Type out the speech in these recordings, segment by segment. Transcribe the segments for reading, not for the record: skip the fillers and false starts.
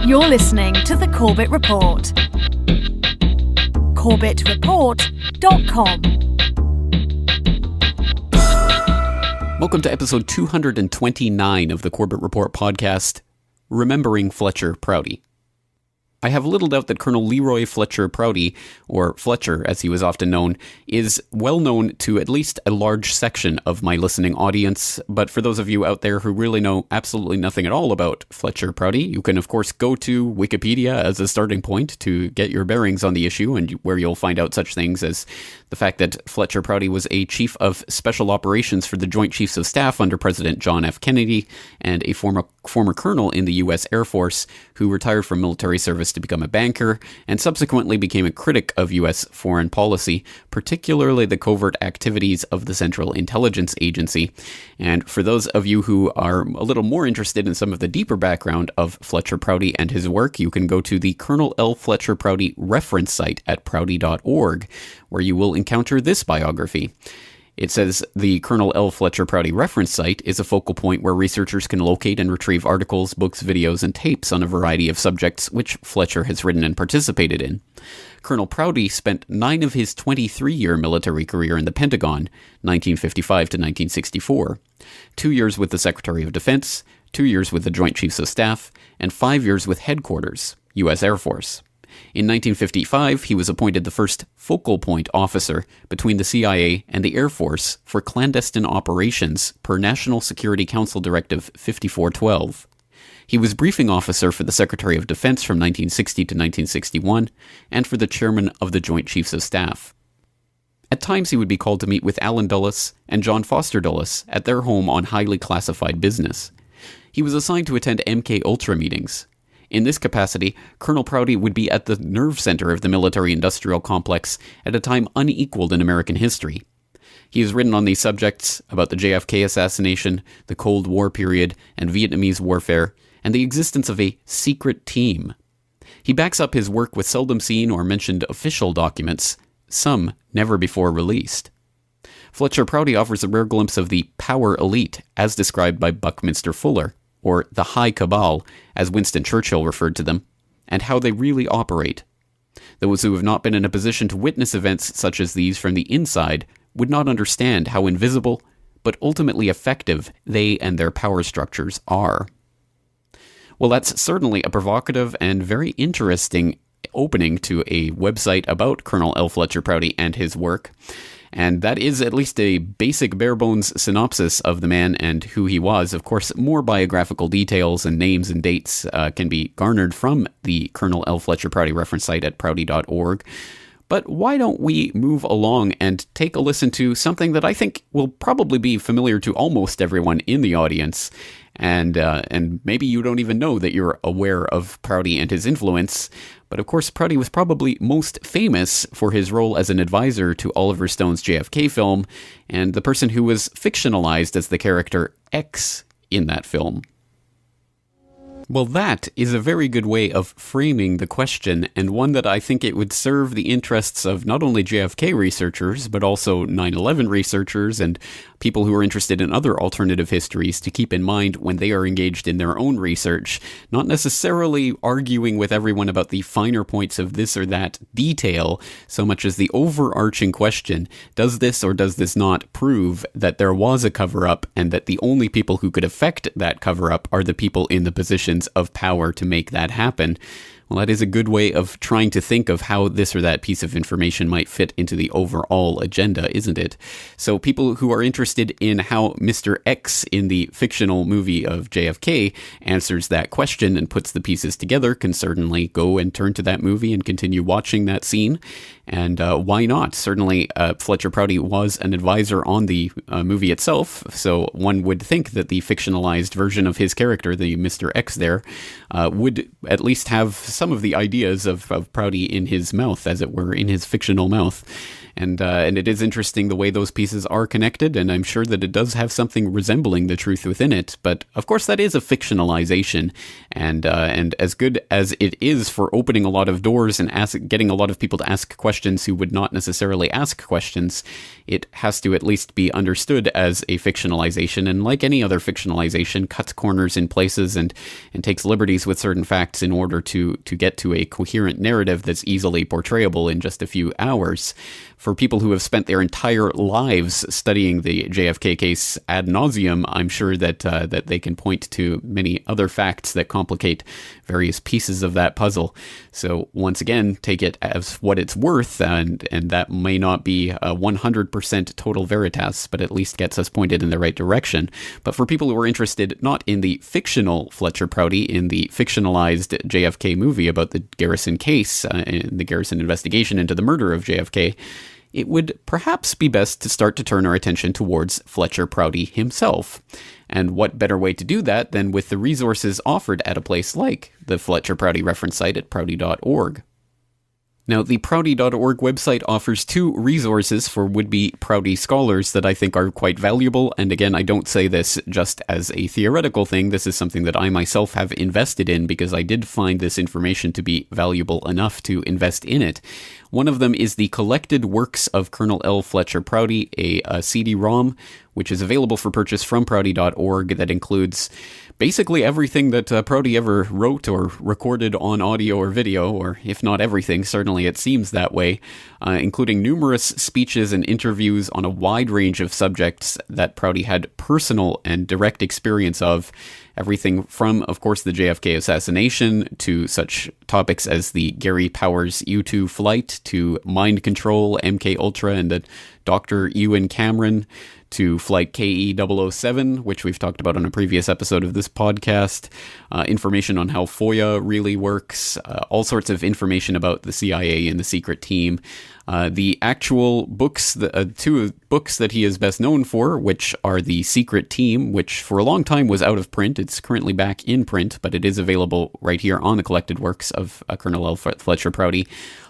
You're listening to the Corbett Report. CorbettReport.com. Welcome to episode 229 of the Corbett Report podcast, Remembering Fletcher Prouty. I have little doubt that Colonel Leroy Fletcher Prouty, or Fletcher as he was often known, is well known to at least a large section of my listening audience, but for those of you out there who really know absolutely nothing at all about Fletcher Prouty, you can of course go to Wikipedia as a starting point to get your bearings on the issue, and where you'll find out such things as the fact that Fletcher Prouty was a Chief of Special Operations for the Joint Chiefs of Staff under President John F. Kennedy, and a former colonel in the U.S. Air Force who retired from military service to become a banker, and subsequently became a critic of U.S. foreign policy, particularly the covert activities of the Central Intelligence Agency. And for those of you who are a little more interested in some of the deeper background of Fletcher Prouty and his work, you can go to the Colonel L. Fletcher Prouty reference site at prouty.org, where you will encounter this biography. It says the Colonel L. Fletcher Prouty reference site is a focal point where researchers can locate and retrieve articles, books, videos, and tapes on a variety of subjects which Fletcher has written and participated in. Colonel Prouty spent 9 of his 23-year military career in the Pentagon, 1955 to 1964, 2 years with the Secretary of Defense, 2 years with the Joint Chiefs of Staff, and 5 years with Headquarters, U.S. Air Force. In 1955, he was appointed the first focal point officer between the CIA and the Air Force for clandestine operations per National Security Council Directive 5412. He was briefing officer for the Secretary of Defense from 1960 to 1961, and for the Chairman of the Joint Chiefs of Staff. At times he would be called to meet with Allen Dulles and John Foster Dulles at their home on highly classified business. He was assigned to attend MKULTRA meetings. In this capacity, Colonel Prouty would be at the nerve center of the military-industrial complex at a time unequaled in American history. He has written on these subjects about the JFK assassination, the Cold War period, and Vietnamese warfare, and the existence of a secret team. He backs up his work with seldom seen or mentioned official documents, some never before released. Fletcher Prouty offers a rare glimpse of the power elite, as described by Buckminster Fuller, or the High Cabal, as Winston Churchill referred to them, and how they really operate. Those who have not been in a position to witness events such as these from the inside would not understand how invisible, but ultimately effective, they and their power structures are. Well, that's certainly a provocative and very interesting opening to a website about Colonel L. Fletcher Prouty and his work. And that is at least a basic bare-bones synopsis of the man and who he was. Of course, more biographical details and names and dates can be garnered from the Colonel L. Fletcher Prouty reference site at prouty.org. But why don't we move along and take a listen to something that I think will probably be familiar to almost everyone in the audience. And maybe you don't even know that you're aware of Prouty and his influence. But of course, Prouty was probably most famous for his role as an advisor to Oliver Stone's JFK film, and the person who was fictionalized as the character X in that film. Well, that is a very good way of framing the question, and one that I think it would serve the interests of not only JFK researchers, but also 9/11 researchers and people who are interested in other alternative histories to keep in mind when they are engaged in their own research, not necessarily arguing with everyone about the finer points of this or that detail, so much as the overarching question, does this or does this not prove that there was a cover-up and that the only people who could affect that cover-up are the people in the positions of power to make that happen? Well, that is a good way of trying to think of how this or that piece of information might fit into the overall agenda, isn't it? So people who are interested in how Mr. X in the fictional movie of JFK answers that question and puts the pieces together can certainly go and turn to that movie and continue watching that scene. And why not? Certainly, Fletcher Prouty was an advisor on the movie itself, so one would think that the fictionalized version of his character, the Mr. X there, would at least have some of the ideas of Prouty in his mouth, as it were, in his fictional mouth. And it is interesting the way those pieces are connected, and I'm sure that it does have something resembling the truth within it. But of course, that is a fictionalization, and as good as it is for opening a lot of doors and getting a lot of people to ask questions who would not necessarily ask questions, it has to at least be understood as a fictionalization. And like any other fictionalization, cuts corners in places and takes liberties with certain facts in order to get to a coherent narrative that's easily portrayable in just a few hours. For people who have spent their entire lives studying the JFK case ad nauseum, I'm sure that they can point to many other facts that complicate various pieces of that puzzle. So once again, take it as what it's worth, and that may not be a 100% total veritas, but at least gets us pointed in the right direction. But for people who are interested not in the fictional Fletcher Prouty, in the fictionalized JFK movie about the Garrison case, and the Garrison investigation into the murder of JFK, it would perhaps be best to start to turn our attention towards Fletcher Prouty himself. And what better way to do that than with the resources offered at a place like the Fletcher Prouty reference site at prouty.org. Now, the Prouty.org website offers two resources for would-be Prouty scholars that I think are quite valuable, and again, I don't say this just as a theoretical thing. This is something that I myself have invested in because I did find this information to be valuable enough to invest in it. One of them is the Collected Works of Colonel L. Fletcher Prouty, a CD-ROM, which is available for purchase from Prouty.org, that includes basically everything that Prouty ever wrote or recorded on audio or video, or if not everything, certainly it seems that way, including numerous speeches and interviews on a wide range of subjects that Prouty had personal and direct experience of. Everything from, of course, the JFK assassination to such topics as the Gary Powers U-2 flight, to mind control, MKULTRA, and the Dr. Ewan Cameron, to Flight KE-007, which we've talked about on a previous episode of this podcast, information on how FOIA really works, all sorts of information about the CIA and the secret team, the actual books, the two books that he is best known for, which are The Secret Team, which for a long time was out of print. It's currently back in print, but it is available right here on the Collected Works of Colonel L. Fletcher Prouty.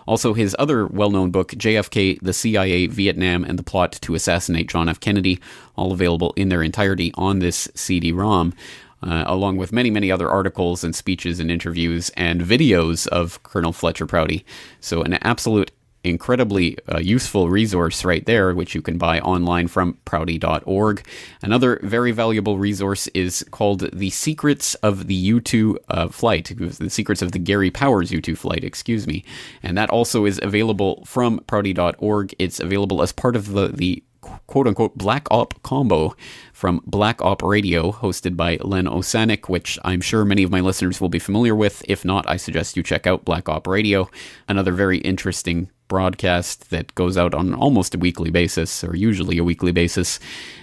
Also, his other well-known book, JFK, the CIA, Vietnam, and the Plot to Assassinate John F. Kennedy, all available in their entirety on this CD-ROM, along with many, many other articles and speeches and interviews and videos of Colonel Fletcher Prouty. So an absolute incredibly useful resource right there, which you can buy online from prouty.org. Another very valuable resource is called The Secrets of the U-2 Flight, The Secrets of the Gary Powers U-2 Flight, excuse me. And that also is available from prouty.org. It's available as part of the quote-unquote Black Op combo from Black Op Radio, hosted by Len Osanek, which I'm sure many of my listeners will be familiar with. If not, I suggest you check out Black Op Radio, another very interesting broadcast that goes out on almost a weekly basis, or usually a weekly basis.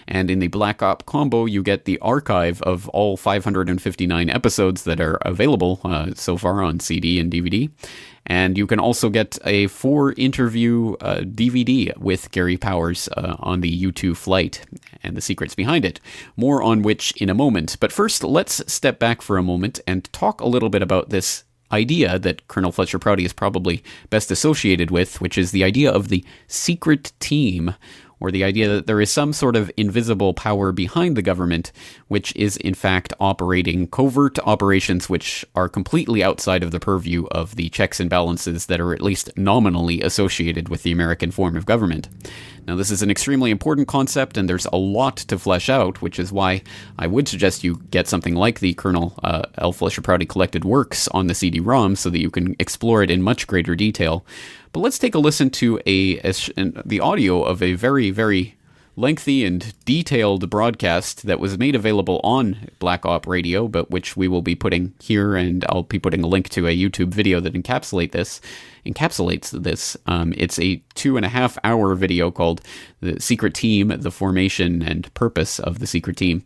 And in the Black Op combo, you get the archive of all 559 episodes that are available so far on CD and DVD. And you can also get a 4-interview DVD with Gary Powers on the U-2 flight and the secrets behind it. More on which in a moment. But first, let's step back for a moment and talk a little bit about this idea that Colonel Fletcher Prouty is probably best associated with, which is the idea of the secret team, or the idea that there is some sort of invisible power behind the government, which is in fact operating covert operations which are completely outside of the purview of the checks and balances that are at least nominally associated with the American form of government. Now, this is an extremely important concept, and there's a lot to flesh out, which is why I would suggest you get something like the Colonel L. Fletcher Prouty Collected Works on the CD-ROM so that you can explore it in much greater detail. But let's take a listen to the audio of a very, very lengthy and detailed broadcast that was made available on Black Op Radio, but which we will be putting here, and I'll be putting a link to a YouTube video that encapsulates this. It's a 2.5-hour video called The Secret Team, the Formation and Purpose of the Secret Team.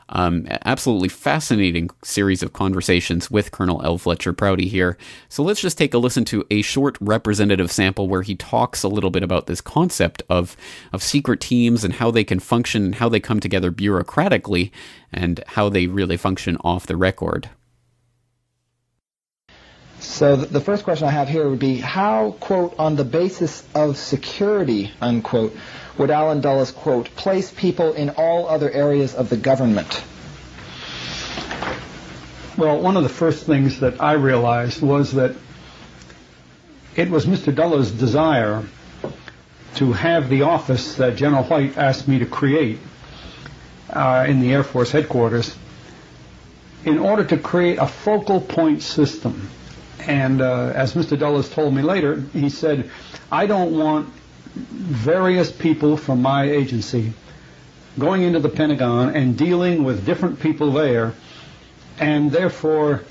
Absolutely fascinating series of conversations with Colonel L. Fletcher Prouty here. So let's just take a listen to a short representative sample where he talks a little bit about this concept of secret teams and how they can function and how they come together bureaucratically and how they really function off the record. So the first question I have here would be, how, quote, on the basis of security, unquote, would Alan Dulles, quote, place people in all other areas of the government? Well, one of the first things that I realized was that it was Mr. Dulles' desire to have the office that General White asked me to create in the Air Force headquarters in order to create a focal point system. And as Mr. Dulles told me later, he said, I don't want various people from my agency going into the Pentagon and dealing with different people there, and therefore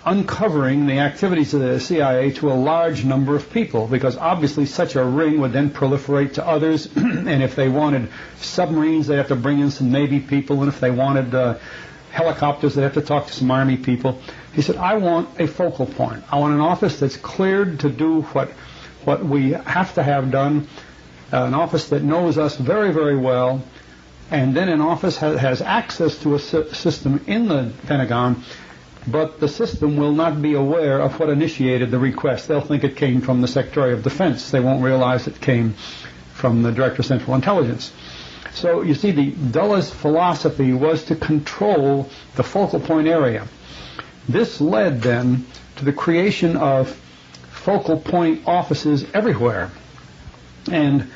uncovering the activities of the CIA to a large number of people, because obviously such a ring would then proliferate to others, and if they wanted submarines, they'd have to bring in some Navy people, and if they wanted helicopters, they'd have to talk to some Army people. He said, I want a focal point. I want an office that's cleared to do what we have to have done, an office that knows us very, very well, and then an office has access to a system in the Pentagon, but the system will not be aware of what initiated the request. They'll think it came from the Secretary of Defense. They won't realize it came from the Director of Central Intelligence. So you see, the Dulles philosophy was to control the focal point area. This led then to the creation of focal point offices everywhere. And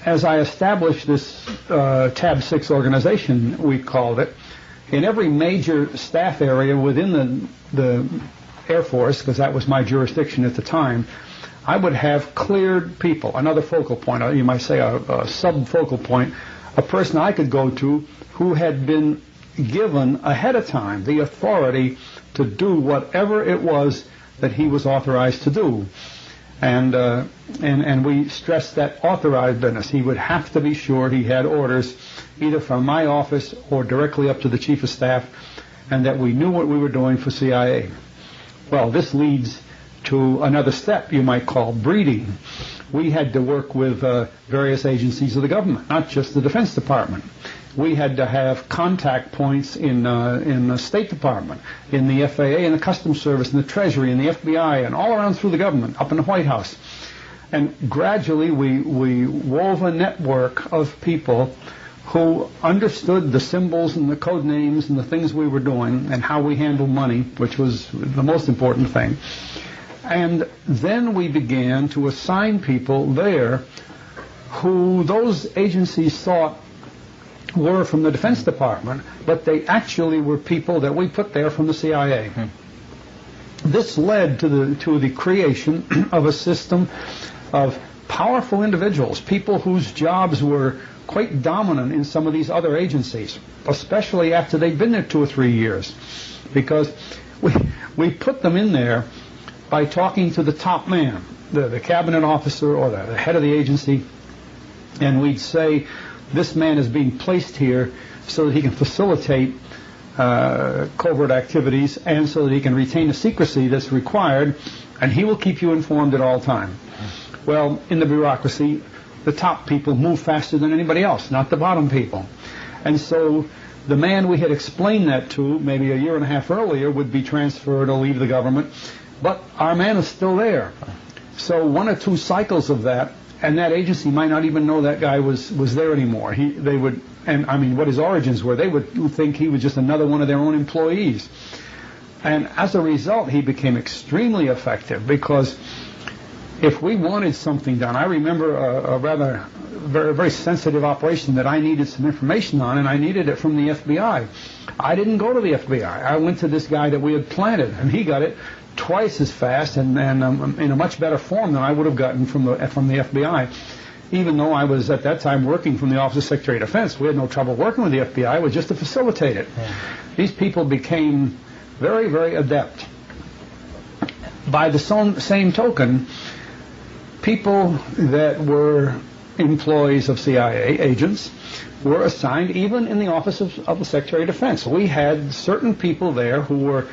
as I established this Tab 6 organization, we called it, in every major staff area within the Air Force, because that was my jurisdiction at the time, I would have cleared people, another focal point, you might say a sub-focal point, a person I could go to who had been given ahead of time the authority to do whatever it was that he was authorized to do. And we stressed that authorized business. He would have to be sure he had orders either from my office or directly up to the Chief of Staff, and that we knew what we were doing for CIA. Well, this leads to another step you might call breeding. We had to work with various agencies of the government, not just the Defense Department. We had to have contact points in the State Department, in the FAA, in the Customs Service, in the Treasury, in the FBI, and all around through the government, up in the White House. And gradually we wove a network of people who understood the symbols and the code names and the things we were doing and how we handled money, which was the most important thing. And then we began to assign people there who those agencies thought were from the Defense Department, but they actually were people that we put there from the CIA. This led to the creation of a system of powerful individuals, people whose jobs were quite dominant in some of these other agencies, especially after they'd been there 2 or 3 years, because we put them in there by talking to the top man, the cabinet officer or the head of the agency, and we'd say, this man is being placed here so that he can facilitate covert activities and so that he can retain the secrecy that's required, and he will keep you informed at all times. Well, in the bureaucracy, the top people move faster than anybody else, not the bottom people. And so the man we had explained that to maybe a year and a half earlier would be transferred or leave the government, but our man is still there. So 1 or 2 cycles of that, and that agency might not even know that guy was there anymore. They would, and I mean, what his origins were, they would think he was just another one of their own employees. And as a result, he became extremely effective, because if we wanted something done, I remember a rather very sensitive operation that I needed some information on, and I needed it from the FBI. I didn't go to the FBI. I went to this guy that we had planted, and he got it twice as fast and in a much better form than I would have gotten from the FBI. Even though I was at that time working from the Office of Secretary of Defense, we had no trouble working with the FBI. It was just to facilitate it. These people became very, very adept. By the same token, people that were employees of CIA, agents, were assigned even in the Office of the Secretary of Defense. We had certain people there who were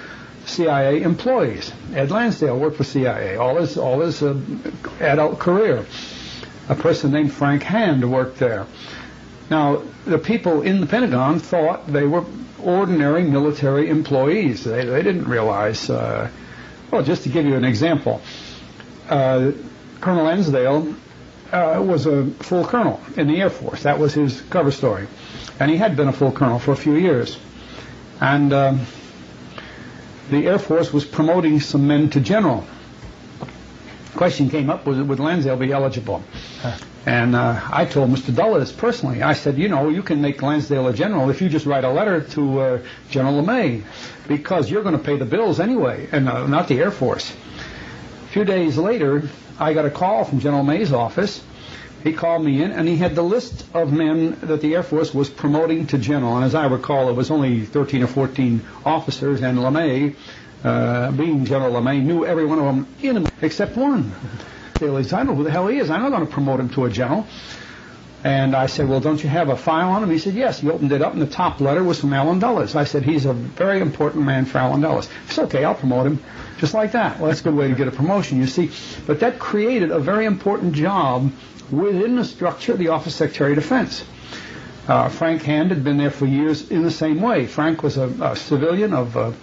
CIA employees. Ed Lansdale worked for CIA all his adult career. A person named Frank Hand worked there. Now, the people in the Pentagon thought they were ordinary military employees. They didn't realize Well, just to give you an example, Colonel Lansdale was a full colonel in the Air Force. That was his cover story. And he had been a full colonel for a few years. And the Air Force was promoting some men to general. The question came up, would Lansdale be eligible? And I told Mr. Dulles personally, I said, you can make Lansdale a general if you just write a letter to General LeMay, because you're going to pay the bills anyway, and not the Air Force. A few days later, I got a call from General LeMay's office. He called me in, and he had the list of men that the Air Force was promoting to general. And as I recall, it was only 13 or 14 officers, and LeMay, being General LeMay, knew every one of them except one. I know who the hell he is. I'm not going to promote him to a general. And I said, well, don't you have a file on him? He said, yes. He opened it up, and the top letter was from Allen Dulles. I said, he's a very important man for Allen Dulles. It's okay, I'll promote him. Just like that. Well, that's a good way to get a promotion, you see. But that created a very important job within the structure of the Office of Secretary of Defense. Frank Hand had been there for years in the same way. Frank was a civilian of...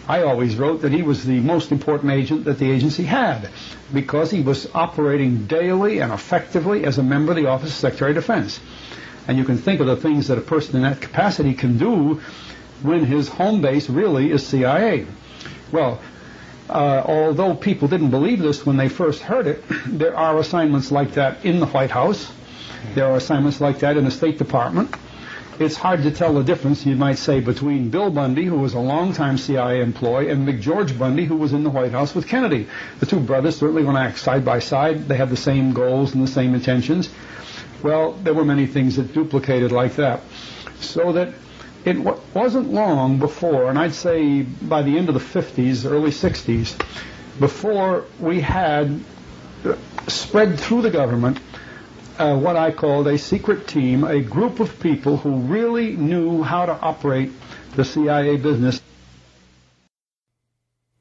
I always wrote that he was the most important agent that the agency had, because he was operating daily and effectively as a member of the Office of Secretary of Defense. And you can think of the things that a person in that capacity can do when his home base really is CIA. Well, although people didn't believe this when they first heard it, there are assignments like that in the White House. There are assignments like that in the State Department. It's hard to tell the difference, you might say, between Bill Bundy, who was a longtime CIA employee, and McGeorge Bundy, who was in the White House with Kennedy. The two brothers certainly want to act side by side. They have the same goals and the same intentions. Well, there were many things that duplicated like that. So that it wasn't long before, and I'd say by the end of the 50s, early 60s, before we had spread through the government what I called a secret team, a group of people who really knew how to operate the CIA business.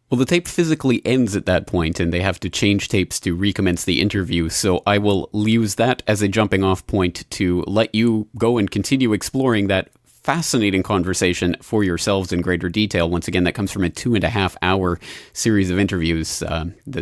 Well, the tape physically ends at that point, and they have to change tapes to recommence the interview, so I will use that as a jumping off point to let you go and continue exploring that fascinating conversation for yourselves in greater detail. Once again, that comes from a 2.5 hour series of interviews.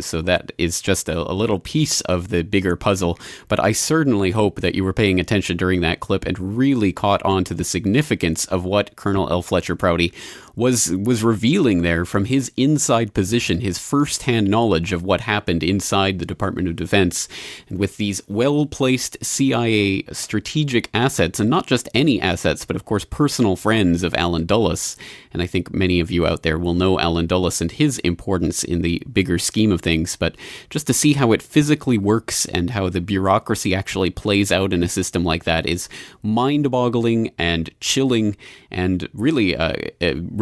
So that is just a little piece of the bigger puzzle. But I certainly hope that you were paying attention during that clip and really caught on to the significance of what Colonel L. Fletcher Prouty was revealing there from his inside position, his first-hand knowledge of what happened inside the Department of Defense. And with these well-placed CIA strategic assets, and not just any assets, but of course personal friends of Allen Dulles. And I think many of you out there will know Allen Dulles and his importance in the bigger scheme of things. But just to see how it physically works and how the bureaucracy actually plays out in a system like that is mind-boggling and chilling, and really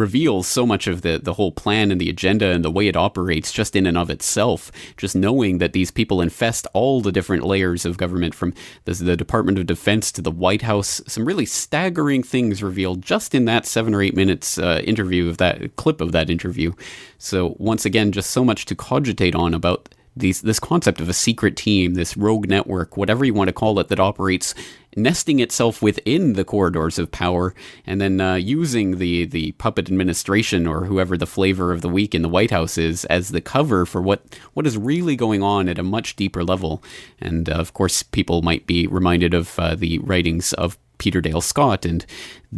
reveals so much of the whole plan and the agenda and the way it operates just in and of itself. Just knowing that these people infest all the different layers of government, from the Department of Defense to the White House. Some really staggering things revealed just in that 7 or 8 minutes interview, of that clip of that interview. So once again, just so much to cogitate on about this concept of a secret team, this rogue network, whatever you want to call it, that operates nesting itself within the corridors of power, and then using the puppet administration, or whoever the flavor of the week in the White House is, as the cover for what is really going on at a much deeper level. And of course, people might be reminded of the writings of Peter Dale Scott and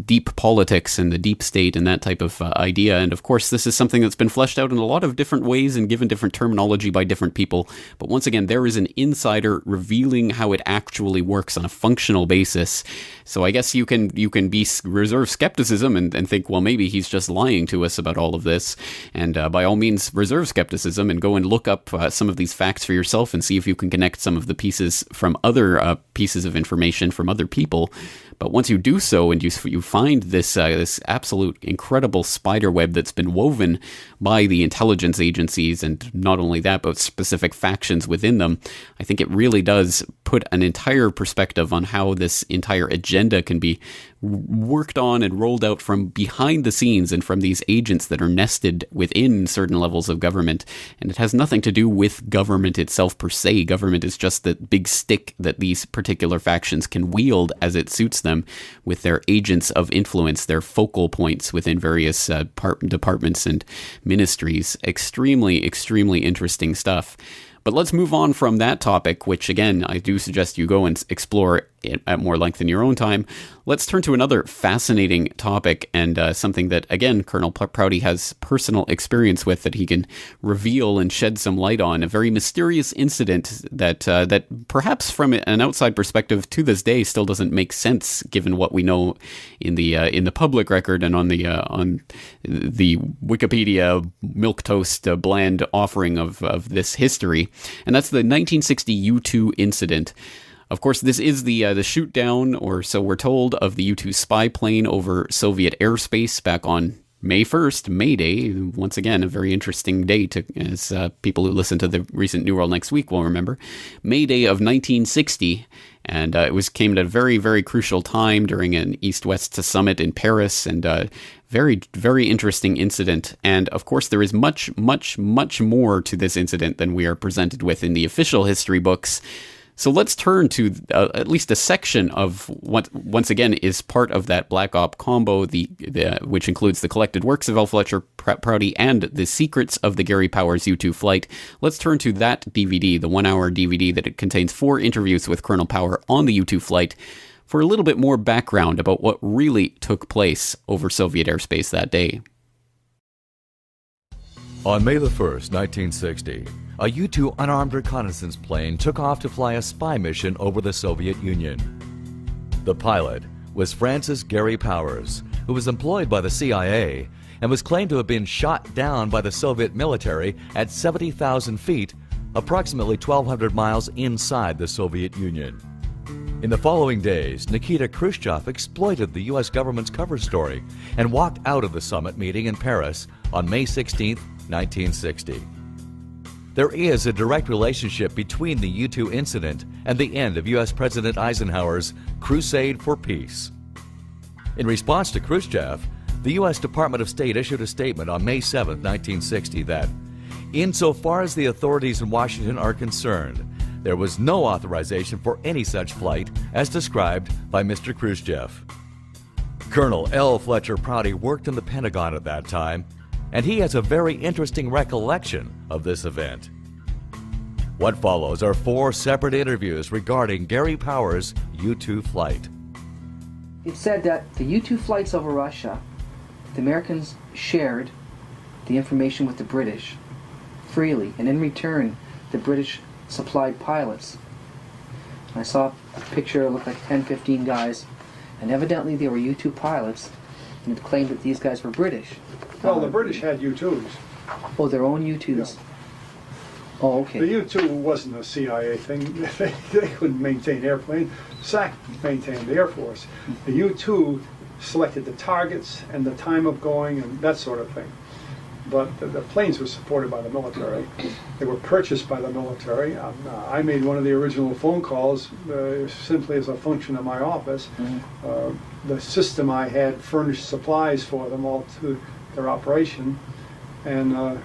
deep politics and the deep state and that type of idea. And of course, this is something that's been fleshed out in a lot of different ways and given different terminology by different people. But once again, there is an insider revealing how it actually works on a functional basis. So I guess you can be reserve skepticism and think, well, maybe he's just lying to us about all of this. And by all means, reserve skepticism and go and look up some of these facts for yourself and see if you can connect some of the pieces from other pieces of information from other people. But once you do so, and you find this absolute incredible spider web that's been woven by the intelligence agencies, and not only that, but specific factions within them, I think it really does put an entire perspective on how this entire agenda can be worked on and rolled out from behind the scenes and from these agents that are nested within certain levels of government. And it has nothing to do with government itself per se. Government is just the big stick that these particular factions can wield as it suits them, with their agents of influence, their focal points within various departments and ministries. Extremely, extremely interesting stuff. But let's move on from that topic, which, again, I do suggest you go and explore at more length in your own time. Let's turn to another fascinating topic, and something that, again, Colonel Prouty has personal experience with that he can reveal and shed some light on. A very mysterious incident that perhaps from an outside perspective to this day still doesn't make sense, given what we know in the public record and on the Wikipedia milquetoast bland offering of this history. And that's the 1960 U-2 incident. Of course, this is the shoot down, or so we're told, of the U-2 spy plane over Soviet airspace back on May 1st, May Day. Once again, a very interesting date, as people who listen to the recent New World Next Week will remember. May Day of 1960, and it came at a very, very crucial time during an East-West summit in Paris, and very, very interesting incident. And of course, there is much, much, much more to this incident than we are presented with in the official history books. So let's turn to at least a section of what, once again, is part of that Black Op combo, which includes the collected works of L. Fletcher Prouty and the secrets of the Gary Powers U-2 flight. Let's turn to that DVD, the 1-hour DVD that it contains 4 interviews with Colonel Power on the U-2 flight, for a little bit more background about what really took place over Soviet airspace that day. On May the 1st, 1960, a U-2 unarmed reconnaissance plane took off to fly a spy mission over the Soviet Union. The pilot was Francis Gary Powers, who was employed by the CIA and was claimed to have been shot down by the Soviet military at 70,000 feet, approximately 1,200 miles inside the Soviet Union. In the following days, Nikita Khrushchev exploited the U.S. government's cover story and walked out of the summit meeting in Paris on May 16, 1960. There is a direct relationship between the U-2 incident and the end of U.S. President Eisenhower's crusade for peace. In response to Khrushchev, the U.S. Department of State issued a statement on May 7, 1960 that, insofar as the authorities in Washington are concerned, there was no authorization for any such flight as described by Mr. Khrushchev. Colonel L. Fletcher Prouty worked in the Pentagon at that time, and he has a very interesting recollection of this event. What follows are 4 separate interviews regarding Gary Powers' U-2 flight. It said that the U-2 flights over Russia, the Americans shared the information with the British freely, and in return, the British supplied pilots. I saw a picture, it looked like 10, 15 guys, and evidently they were U-2 pilots, and it claimed that these guys were British. Well, the British had U-2s. Oh, their own U-2s? Yeah. Oh, okay. The U-2 wasn't a CIA thing. They couldn't maintain airplanes. SAC maintained the Air Force. The U-2 selected the targets and the time of going and that sort of thing. But the planes were supported by the military. They were purchased by the military. I made one of the original phone calls simply as a function of my office. Mm-hmm. The system I had furnished supplies for them all to their operation, and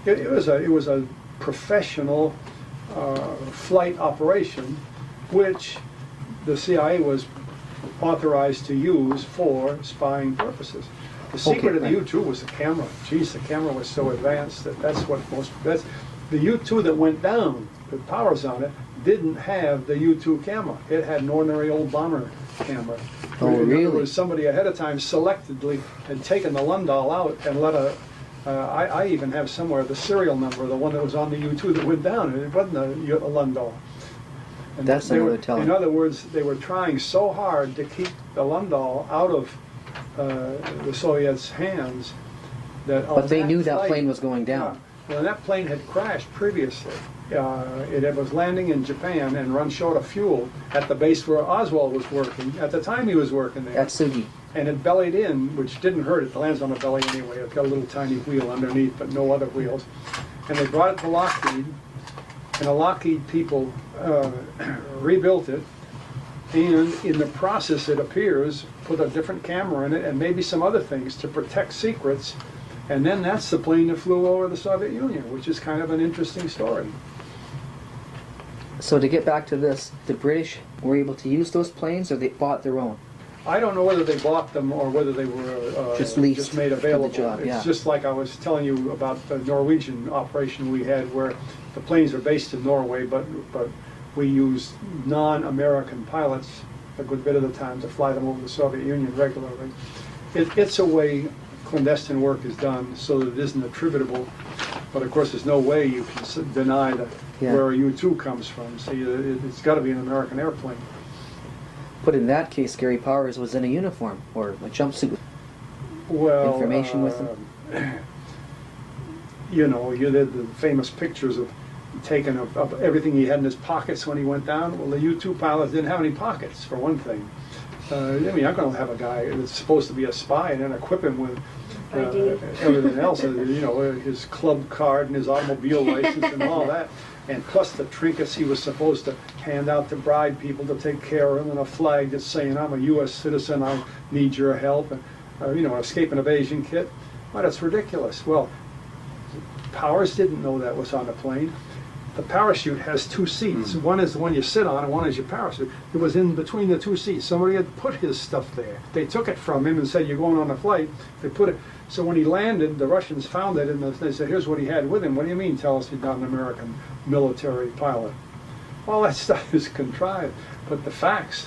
it was a professional flight operation, which the CIA was authorized to use for spying purposes. The secret of the U-2 was the camera. Geez, the camera was so advanced that's the U-2 that went down, the Powers on it, didn't have the U-2 camera. It had an ordinary old bomber camera. Oh, really? In other words, somebody ahead of time selectively had taken the Lundall out and let I even have somewhere the serial number, the one that was on the U-2 that went down, and it wasn't a Lundall. And that's another telling. In other words, they were trying so hard to keep the Lundall out of the Soviets' hands that. But they knew that plane was going down. Well, that plane had crashed previously. It was landing in Japan and run short of fuel at the base where Oswald was working. At the time he was working there. At Sugi. And it bellied in, which didn't hurt. It lands on the belly anyway. It's got a little tiny wheel underneath, but no other wheels. And they brought it to Lockheed, and the Lockheed people rebuilt it and in the process, it appears, put a different camera in it and maybe some other things to protect secrets. And then that's the plane that flew over the Soviet Union, which is kind of an interesting story. So to get back to this, the British were able to use those planes, or they bought their own? I don't know whether they bought them or whether they were Just leased just made for the available. job, yeah. It's just like I was telling you about the Norwegian operation we had, where the planes are based in Norway, but we used non-American pilots a good bit of the time to fly them over the Soviet Union regularly. It's a way clandestine work is done so that it isn't attributable, but of course there's no way you can deny where a U-2 comes from. See, it's got to be an American airplane. But in that case, Gary Powers was in a uniform or a jumpsuit with information with him. You know, you did the famous pictures of taken of everything he had in his pockets when he went down. Well, the U-2 pilots didn't have any pockets, for one thing. I mean, you're not going to have a guy that's supposed to be a spy and then equip him with everything else, you know, his club card and his automobile license and all that. And plus the trinkets he was supposed to hand out to bribe people to take care of him, and a flag that's saying, I'm a U.S. citizen, I need your help, and, you know, an escape and evasion kit. Well, that's ridiculous. Well, Powers didn't know that was on the plane. The parachute has two seats. One is the one you sit on, and one is your parachute. It was in between the two seats. Somebody had put his stuff there. They took it from him and said, you're going on a flight. They put it. So when he landed, the Russians found it, and they said, here's what he had with him. What do you mean, tell us he's not an American military pilot? All that stuff is contrived. But the facts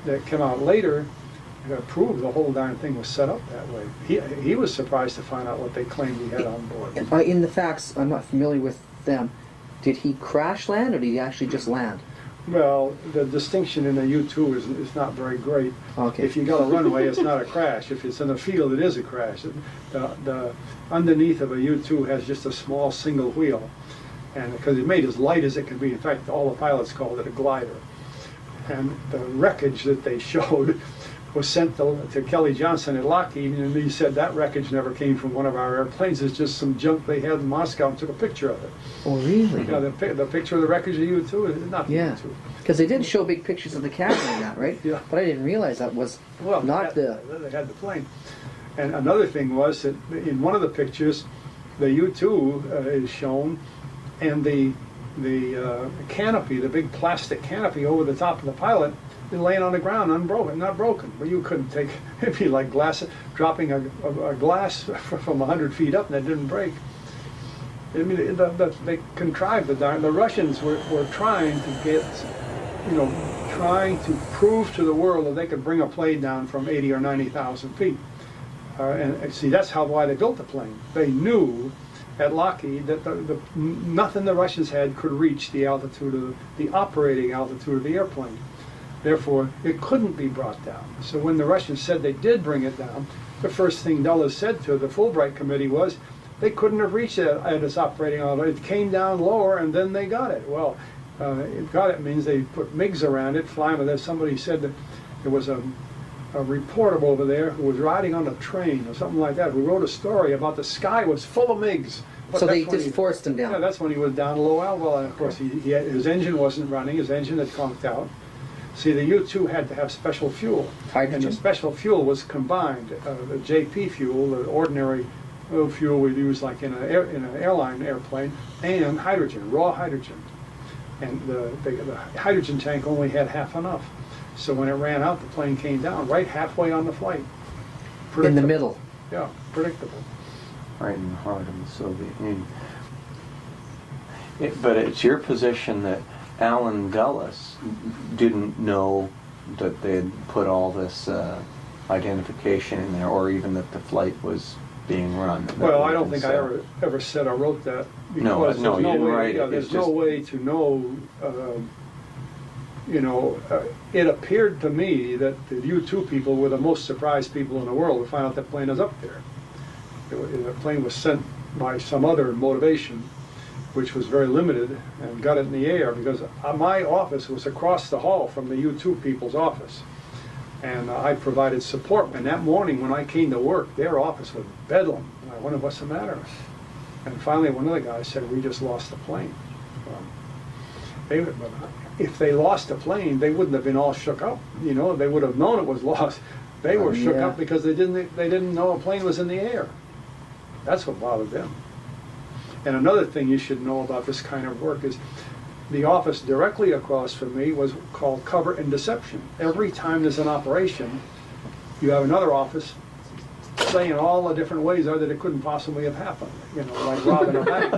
that came out later prove the whole darn thing was set up that way. He was surprised to find out what they claimed he had on board. In the facts, I'm not familiar with them. Did he crash land, or did he actually just land? Well, the distinction in a U-2 is not very great. Okay. If you got a runway, it's not a crash. If it's in a field, it is a crash. The underneath of a U-2 has just a small single wheel, and because it's made as light as it can be. In fact, all the pilots called it a glider. And the wreckage that they showed was sent to Kelly Johnson at Lockheed, and he said that wreckage never came from one of our airplanes. It's just some junk they had in Moscow, and took a picture of it. Oh, really? Yeah, the picture of the wreckage of U-2 is not the U-2. Because they did show big pictures of the cabin in that, right? Yeah. But I didn't realize that was not they had the plane. And another thing was that in one of the pictures, the U-2 is shown, and the canopy, the big plastic canopy over the top of the pilot, is laying on the ground, unbroken, not broken. But you couldn't take, it'd be like dropping a glass from 100 feet up, and it didn't break. I mean, they contrived the Russians were trying to get, you know, trying to prove to the world that they could bring a plane down from 80 or 90,000 feet. And see, that's why they built the plane. They knew at Lockheed that nothing the Russians had could reach the altitude the operating altitude of the airplane. Therefore, it couldn't be brought down. So when the Russians said they did bring it down, the first thing Dulles said to the Fulbright Committee was they couldn't have reached it at its operating altitude. It came down lower, and then they got it. Well, got it means they put MiGs around it, flying with it. Somebody said that there was a reporter over there who was riding on a train or something like that, who wrote a story about the sky was full of MiGs. But so they just forced him down. Yeah, that's when he was down low altitude. Well, of course, his engine wasn't running. His engine had conked out. See, the U-2 had to have special fuel. Hydrogen? And the special fuel was combined. The JP fuel, the ordinary fuel we use like in an airline airplane, and hydrogen, raw hydrogen. And the hydrogen tank only had half enough. So when it ran out, the plane came down right halfway on the flight. In the middle. Yeah, predictable. Right in the heart of the Soviet Union. But it's your position that Alan Dulles didn't know that they had put all this identification in there, or even that the flight was being run. Well, I don't think I ever said I wrote that. Because no, you didn't write it. There's no way to know. It appeared to me that the U-2 people were the most surprised people in the world to find out that plane is up there. The plane was sent by some other motivation, which was very limited, and got it in the air because my office was across the hall from the U-2 people's office. And I provided support. And that morning when I came to work, their office was bedlam. And I wondered, what's the matter? And finally one of the guys said, we just lost the plane. If they lost a plane, they wouldn't have been all shook up. You know, they would have known it was lost. They were shook up because they didn't know a plane was in the air. That's what bothered them. And another thing you should know about this kind of work is the office directly across from me was called Cover and Deception. Every time there's an operation, you have another office saying all the different ways that it couldn't possibly have happened. You know, like robbing a bank.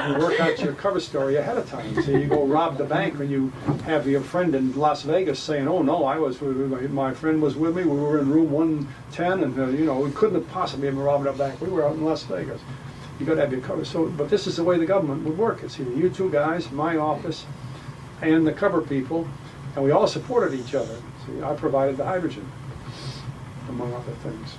You work out your cover story ahead of time. So you go rob the bank and you have your friend in Las Vegas saying, "Oh no, my friend was with me. We were in room 110, and you know, we couldn't have possibly been robbing a bank. We were out in Las Vegas." You got to have your cover. So, but this is the way the government would work. It's either you two guys, my office, and the cover people, and we all supported each other. See, I provided the hydrogen, among other things.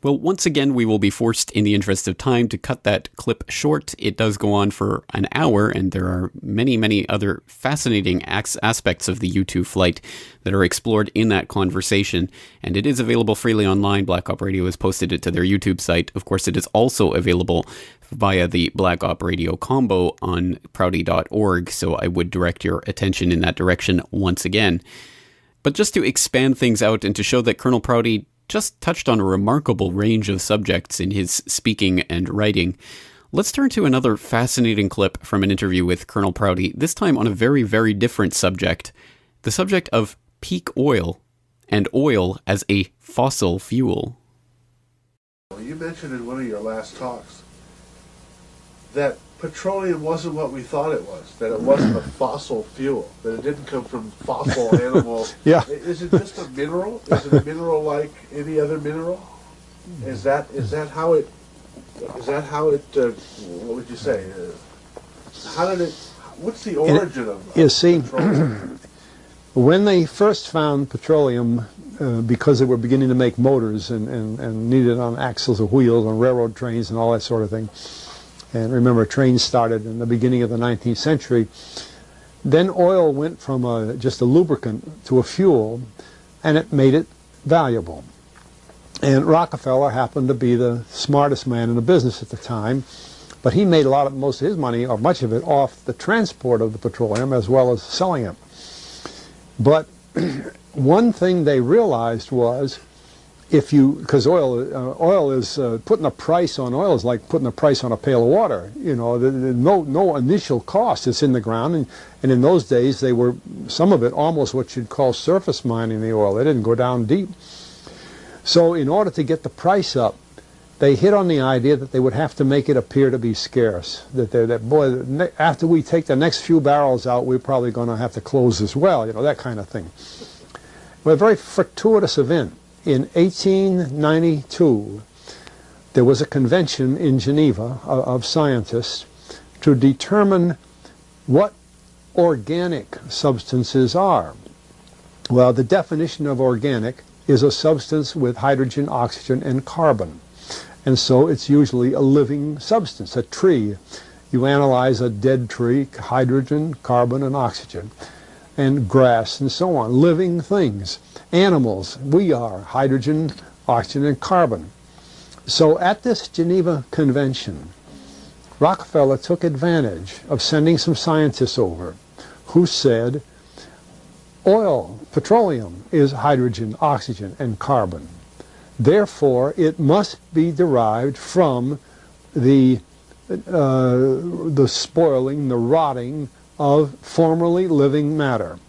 Well, once again, we will be forced, in the interest of time, to cut that clip short. It does go on for an hour, and there are many, many other fascinating aspects of the U-2 flight that are explored in that conversation, and it is available freely online. Black Op Radio has posted it to their YouTube site. Of course, it is also available via the Black Op Radio combo on prouty.org, so I would direct your attention in that direction once again. But just to expand things out and to show that Colonel Prouty just touched on a remarkable range of subjects in his speaking and writing, let's turn to another fascinating clip from an interview with Colonel Prouty, this time on a very, very different subject, the subject of peak oil and oil as a fossil fuel. You mentioned in one of your last talks that petroleum wasn't what we thought it was, that it wasn't a fossil fuel, that it didn't come from fossil animal. Yeah. Is it just a mineral? Is it a mineral like any other mineral? Is that how it what would you say? What's the origin of You see, petroleum? when they first found petroleum, because they were beginning to make motors and needed on axles of wheels on railroad trains and all that sort of thing, and remember, trains started in the beginning of the 19th century. Then oil went from just a lubricant to a fuel, and it made it valuable. And Rockefeller happened to be the smartest man in the business at the time, but he made most of his money, or much of it, off the transport of the petroleum as well as selling it. But one thing they realized was, because oil is putting a price on oil is like putting a price on a pail of water. You know, no initial cost. It's in the ground, and in those days they were, some of it, almost what you'd call surface mining the oil. They didn't go down deep. So in order to get the price up, they hit on the idea that they would have to make it appear to be scarce. That after we take the next few barrels out, we're probably going to have to close this well. You know, that kind of thing. Well, a very fortuitous event. In 1892, there was a convention in Geneva of scientists to determine what organic substances are. Well, the definition of organic is a substance with hydrogen, oxygen, and carbon. And so it's usually a living substance, a tree. You analyze a dead tree, hydrogen, carbon, and oxygen, and grass, and so on, living things. Animals, we are hydrogen, oxygen, and carbon. So at this Geneva Convention, Rockefeller took advantage of sending some scientists over who said oil, petroleum, is hydrogen, oxygen, and carbon. Therefore, it must be derived from the spoiling, the rotting of formerly living matter.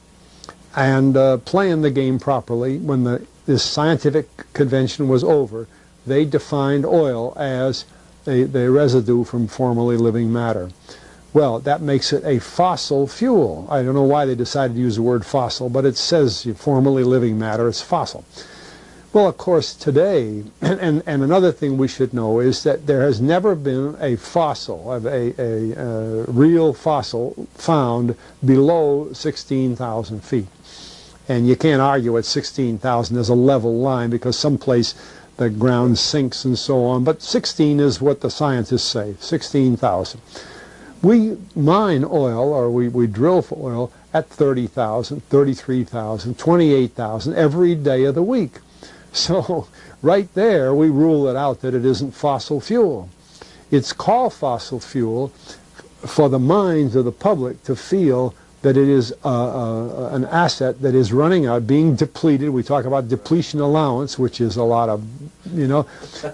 And playing the game properly, when this scientific convention was over, they defined oil as the residue from formerly living matter. Well, that makes it a fossil fuel. I don't know why they decided to use the word fossil, but it says formerly living matter is fossil. Well, of course, today, and another thing we should know is that there has never been a fossil, a real fossil, found below 16,000 feet. And you can't argue at 16,000 there's a level line, because someplace the ground sinks and so on. But 16 is what the scientists say, 16,000. We mine oil, or we drill for oil, at 30,000, 33,000, 28,000 every day of the week. So right there we rule it out that it isn't fossil fuel. It's called fossil fuel for the minds of the public to feel that it is an asset that is running out, being depleted. We talk about depletion allowance, which is a lot of,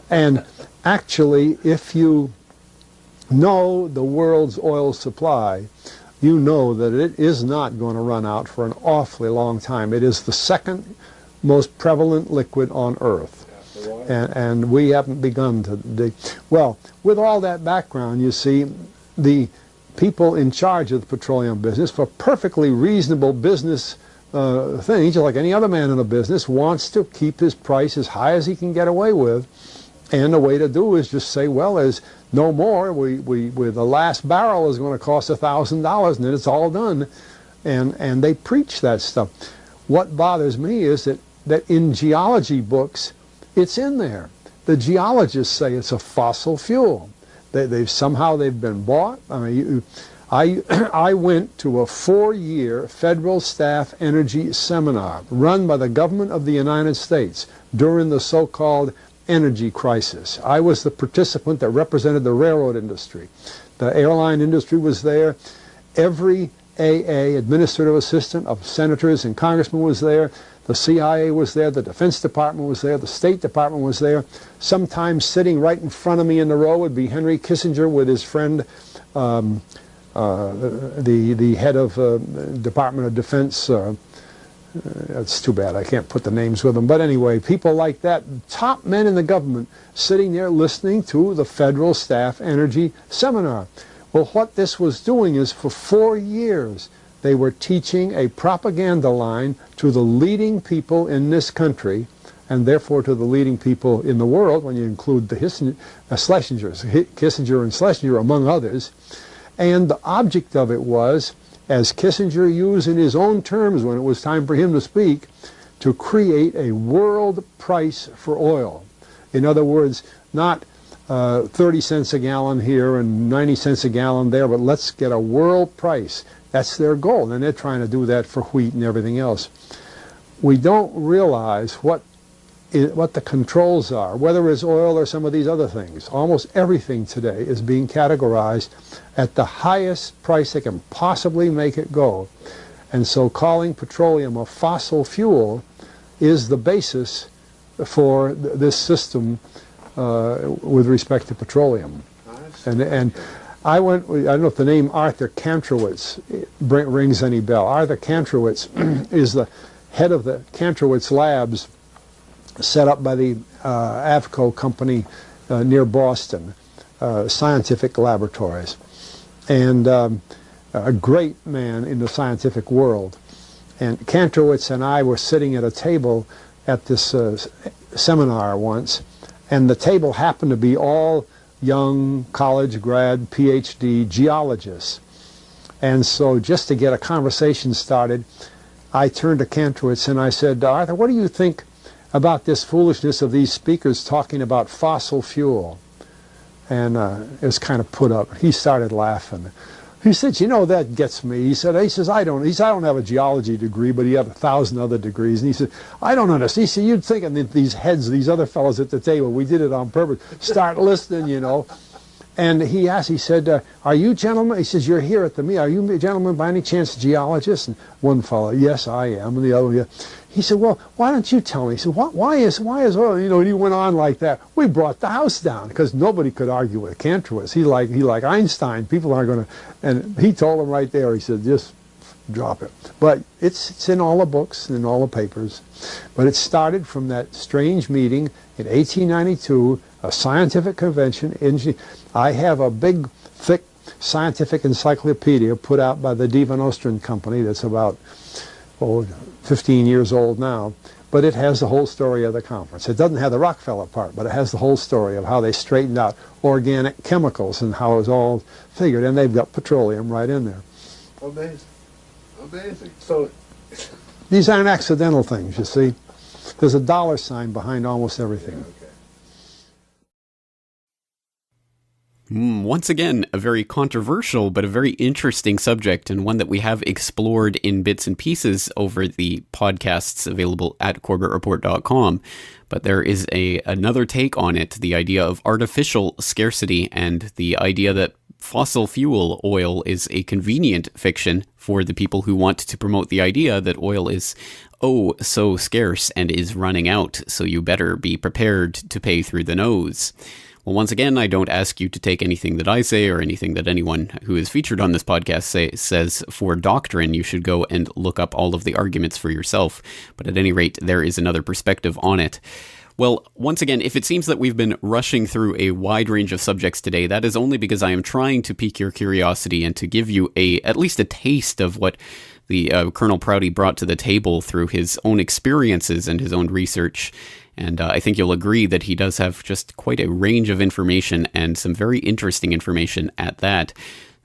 and actually, if you know the world's oil supply, you know that it is not going to run out for an awfully long time. It is the second most prevalent liquid on Earth. And we haven't begun to dig. Well, with all that background, you see, the people in charge of the petroleum business, for perfectly reasonable business things, like any other man in a business, wants to keep his price as high as he can get away with. And the way to do is just say, well, there's no more. The last barrel is going to cost $1,000, and then it's all done. And they preach that stuff. What bothers me is that in geology books, it's in there. The geologists say it's a fossil fuel. They've been bought. I mean, I went to a 4-year federal staff energy seminar run by the government of the United States during the so-called energy crisis. I was the participant that represented the railroad industry. The airline industry was there. Every AA, administrative assistant of senators and congressmen, was there. The CIA was there, the Defense Department was there, the State Department was there. Sometimes sitting right in front of me in the row would be Henry Kissinger with his friend, the head of Department of Defense. It's too bad I can't put the names with them. But anyway, people like that, top men in the government, sitting there listening to the Federal Staff Energy Seminar. Well, what this was doing is for 4 years, they were teaching a propaganda line to the leading people in this country, and therefore to the leading people in the world, when you include the Schlesingers, Kissinger and Schlesinger, among others. And the object of it was, as Kissinger used in his own terms when it was time for him to speak, to create a world price for oil. In other words, not 30 cents a gallon here and 90 cents a gallon there, but let's get a world price. That's their goal, and they're trying to do that for wheat and everything else. We don't realize what the controls are, whether it's oil or some of these other things. Almost everything today is being categorized at the highest price they can possibly make it go. And so calling petroleum a fossil fuel is the basis for this system with respect to petroleum. And I don't know if the name Arthur Kantrowitz rings any bell. Arthur Kantrowitz is the head of the Kantrowitz Labs set up by the Avco company near Boston, scientific laboratories. And a great man in the scientific world. And Kantrowitz and I were sitting at a table at this seminar once, and the table happened to be all young college grad, PhD geologists. And so just to get a conversation started, I turned to Kantrowitz and I said, Arthur, what do you think about this foolishness of these speakers talking about fossil fuel? And it was kind of put up. He started laughing. He said, that gets me. He says, I don't have a geology degree, but he had 1,000 other degrees. And he said, I don't understand. He said, you'd think that these heads, these other fellows at the table, we did it on purpose, start listening, And he asked, he said, are you gentlemen, he says, you're here at the meeting, are you gentlemen by any chance geologists? And one fellow, yes, I am. And the other, yeah. He said, well, why don't you tell me? He said, why is oil? And he went on like that. We brought the house down because nobody could argue with Kantrowitz. He like Einstein. People aren't going to. And he told him right there. He said, just drop it. But it's in all the books and in all the papers. But it started from that strange meeting in 1892, a scientific convention. I have a big, thick scientific encyclopedia put out by the Divan Ostrand Company that's about 15 years old now, but it has the whole story of the conference. It doesn't have the Rockefeller part, but it has the whole story of how they straightened out organic chemicals and how it was all figured, and they've got petroleum right in there. Amazing. Amazing. So these aren't accidental things, you see. There's a dollar sign behind almost everything. Okay. Once again, a very controversial but a very interesting subject, and one that we have explored in bits and pieces over the podcasts available at CorbettReport.com. But there is another take on it, the idea of artificial scarcity and the idea that fossil fuel oil is a convenient fiction for the people who want to promote the idea that oil is so scarce and is running out, so you better be prepared to pay through the nose. Well, once again, I don't ask you to take anything that I say or anything that anyone who is featured on this podcast says for doctrine. You should go and look up all of the arguments for yourself. But at any rate, there is another perspective on it. Well, once again, if it seems that we've been rushing through a wide range of subjects today, that is only because I am trying to pique your curiosity and to give you at least a taste of what the Colonel Prouty brought to the table through his own experiences and his own research. And I think you'll agree that he does have just quite a range of information and some very interesting information at that.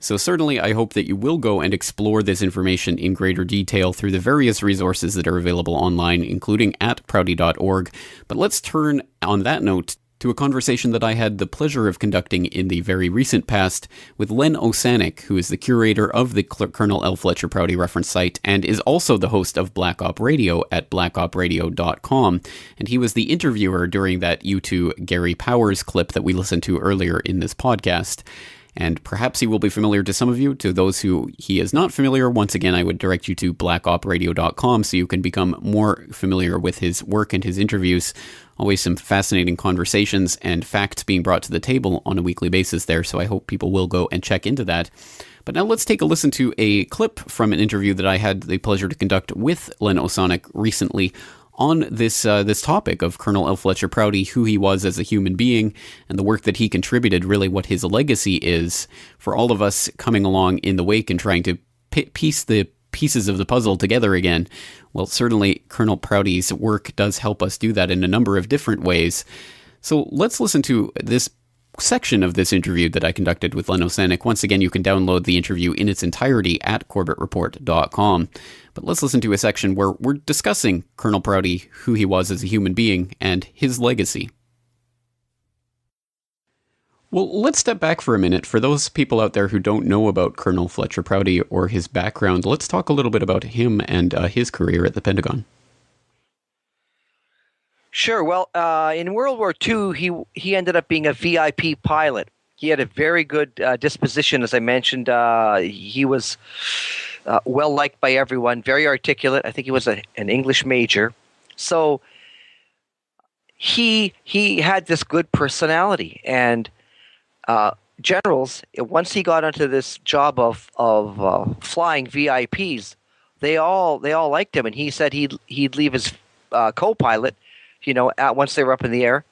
So certainly I hope that you will go and explore this information in greater detail through the various resources that are available online, including at prouty.org. But let's turn, on that note, to a conversation that I had the pleasure of conducting in the very recent past with Len Osanic, who is the curator of the Colonel L. Fletcher Prouty reference site and is also the host of Black Op Radio at blackopradio.com. And he was the interviewer during that U2 Gary Powers clip that we listened to earlier in this podcast. And perhaps he will be familiar to some of you. To those who he is not familiar, once again, I would direct you to blackopradio.com so you can become more familiar with his work and his interviews. Always some fascinating conversations and facts being brought to the table on a weekly basis there, so I hope people will go and check into that. But now let's take a listen to a clip from an interview that I had the pleasure to conduct with Len Osanic recently on this topic of Colonel L. Fletcher Prouty, who he was as a human being, and the work that he contributed, really what his legacy is for all of us coming along in the wake and trying to piece the pieces of the puzzle together again. Well, certainly Colonel Prouty's work does help us do that in a number of different ways. So let's listen to this section of this interview that I conducted with Len Osanic. Once again, you can download the interview in its entirety at corbettreport.com. But let's listen to a section where we're discussing Colonel Prouty, who he was as a human being, and his legacy. Well, let's step back for a minute. For those people out there who don't know about Colonel Fletcher Prouty or his background, let's talk a little bit about him and his career at the Pentagon. Sure. Well, in World War II, he ended up being a VIP pilot. He had a very good disposition, as I mentioned. He was well liked by everyone, very articulate. I think he was an English major. So he had this good personality, and generals, once he got onto this job of flying VIPs, they all liked him, and he said he'd leave his co-pilot, once they were up in the air,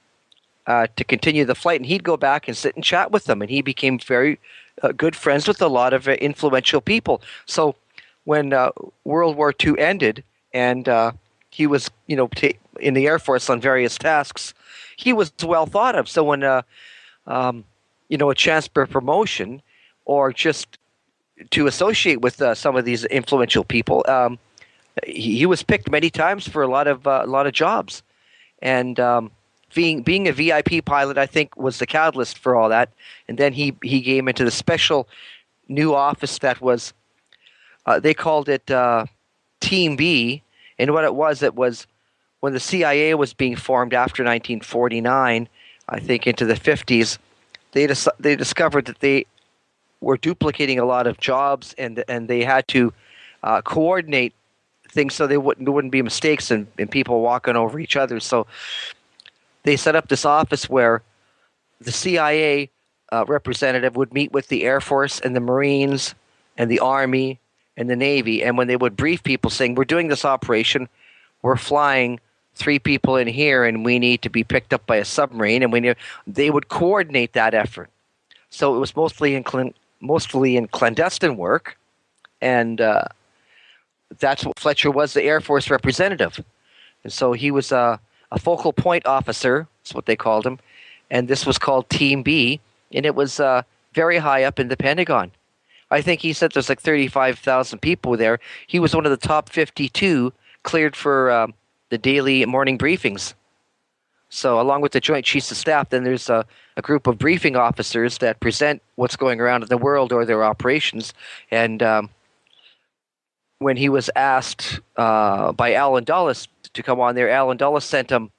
to continue the flight, and he'd go back and sit and chat with them, and he became very good friends with a lot of influential people. So when World War II ended, and he was in the Air Force on various tasks, he was well thought of. So when a chance for promotion, or just to associate with some of these influential people, he was picked many times for a lot of jobs, and being a VIP pilot, I think, was the catalyst for all that. And then he came into the special new office that was they called it Team B, and what it was when the CIA was being formed after 1949, I think into the 50s. They discovered that they were duplicating a lot of jobs, and they had to coordinate things so there wouldn't be mistakes and people walking over each other. So they set up this office where the CIA representative would meet with the Air Force and the Marines and the Army and the Navy, and when they would brief people saying, we're doing this operation, we're flying 3 people in here, and we need to be picked up by a submarine, and they would coordinate that effort. So it was mostly in clandestine work, and that's what Fletcher was, the Air Force representative. And so he was a focal point officer, that's what they called him, and this was called Team B, and it was very high up in the Pentagon. I think he said there's like 35,000 people there. He was one of the top 52 cleared for the daily morning briefings. So along with the Joint Chiefs of Staff, then there's a group of briefing officers that present what's going around in the world or their operations. And when he was asked by Alan Dulles to come on there, Alan Dulles sent him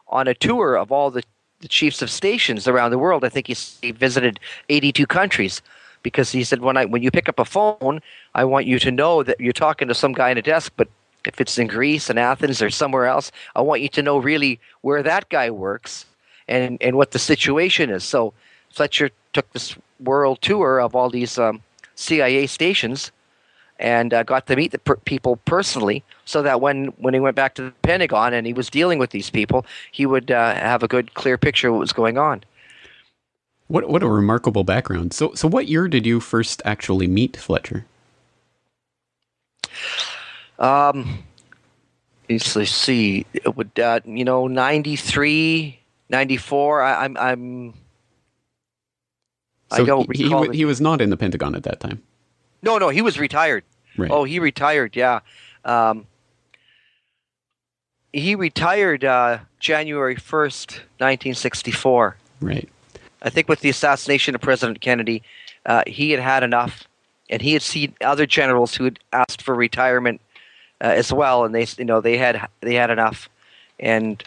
on a tour of all the chiefs of stations around the world. I think he visited 82 countries. because he said, when you pick up a phone, I want you to know that you're talking to some guy in a desk, but if it's in Greece and Athens or somewhere else, I want you to know really where that guy works and what the situation is. So Fletcher took this world tour of all these CIA stations and got to meet the people personally, so that when he went back to the Pentagon and he was dealing with these people, he would have a good, clear picture of what was going on. What a remarkable background. So what year did you first actually meet Fletcher? Let's see. It would 93, 94. I don't recall. He was not in the Pentagon at that time. No, he was retired. Right. Oh, he retired. Yeah. He retired January 1st, 1964. Right. I think with the assassination of President Kennedy, he had enough, and he had seen other generals who had asked for retirement as well, and they had enough, and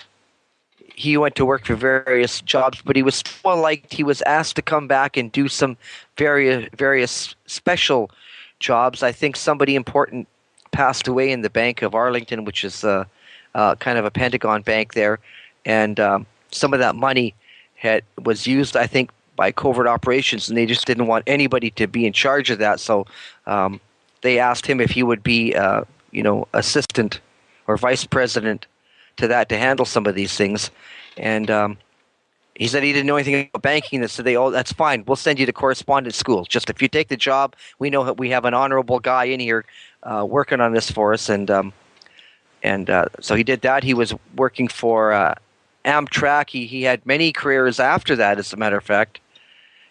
he went to work for various jobs, but he was still liked. He was asked to come back and do some various special jobs. I think somebody important passed away in the Bank of Arlington, which is kind of a Pentagon bank there, and some of that money was used, I think, by covert operations, and they just didn't want anybody to be in charge of that. So they asked him if he would be, assistant or vice president to handle some of these things. And he said he didn't know anything about banking. They said, that's fine. We'll send you to correspondence school. Just if you take the job, we know that we have an honorable guy in here working on this for us. So he did that. He was working for Amtrak. He had many careers after that, as a matter of fact.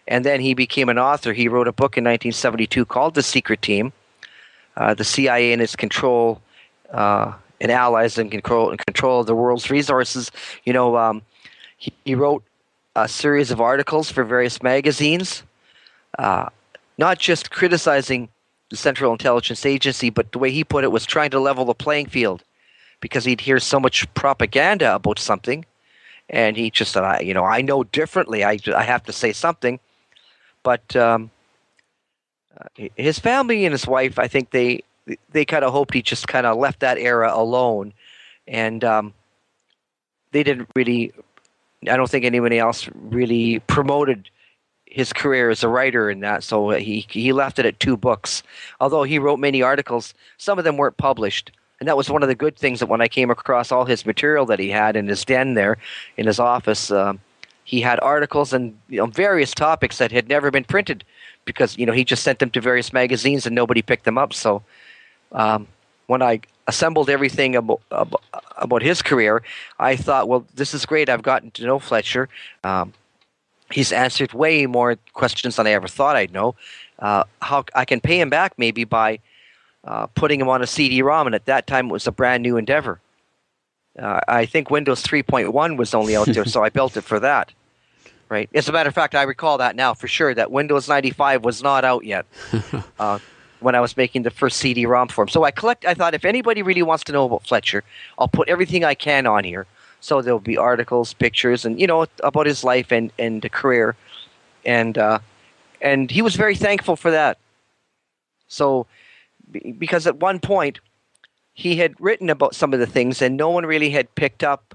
And then he became an author. He wrote a book in 1972 called The Secret Team, the CIA and its control and allies in control of the world's resources. He wrote a series of articles for various magazines, not just criticizing the Central Intelligence Agency, but the way he put it was trying to level the playing field, because he'd hear so much propaganda about something, and he just said, I know differently. I have to say something. But his family and his wife, I think they kind of hoped he just kind of left that era alone, and they didn't really. I don't think anybody else really promoted his career as a writer in that, so he left it at 2 books. Although he wrote many articles, some of them weren't published, and that was one of the good things, that when I came across all his material that he had in his den there, in his office, he had articles and various topics that had never been printed, because he just sent them to various magazines and nobody picked them up. So when I assembled everything about his career, I thought, well, this is great. I've gotten to know Fletcher. He's answered way more questions than I ever thought I'd know. How I can pay him back maybe by putting him on a CD-ROM, and at that time it was a brand new endeavor. I think Windows 3.1 was only out there, so I built it for that. Right. As a matter of fact, I recall that now for sure, that Windows 95 was not out yet when I was making the first CD-ROM for him. So I thought, if anybody really wants to know about Fletcher, I'll put everything I can on here. So there'll be articles, pictures, and about his life and the career, and he was very thankful for that. So, because at one point he had written about some of the things, and no one really had picked up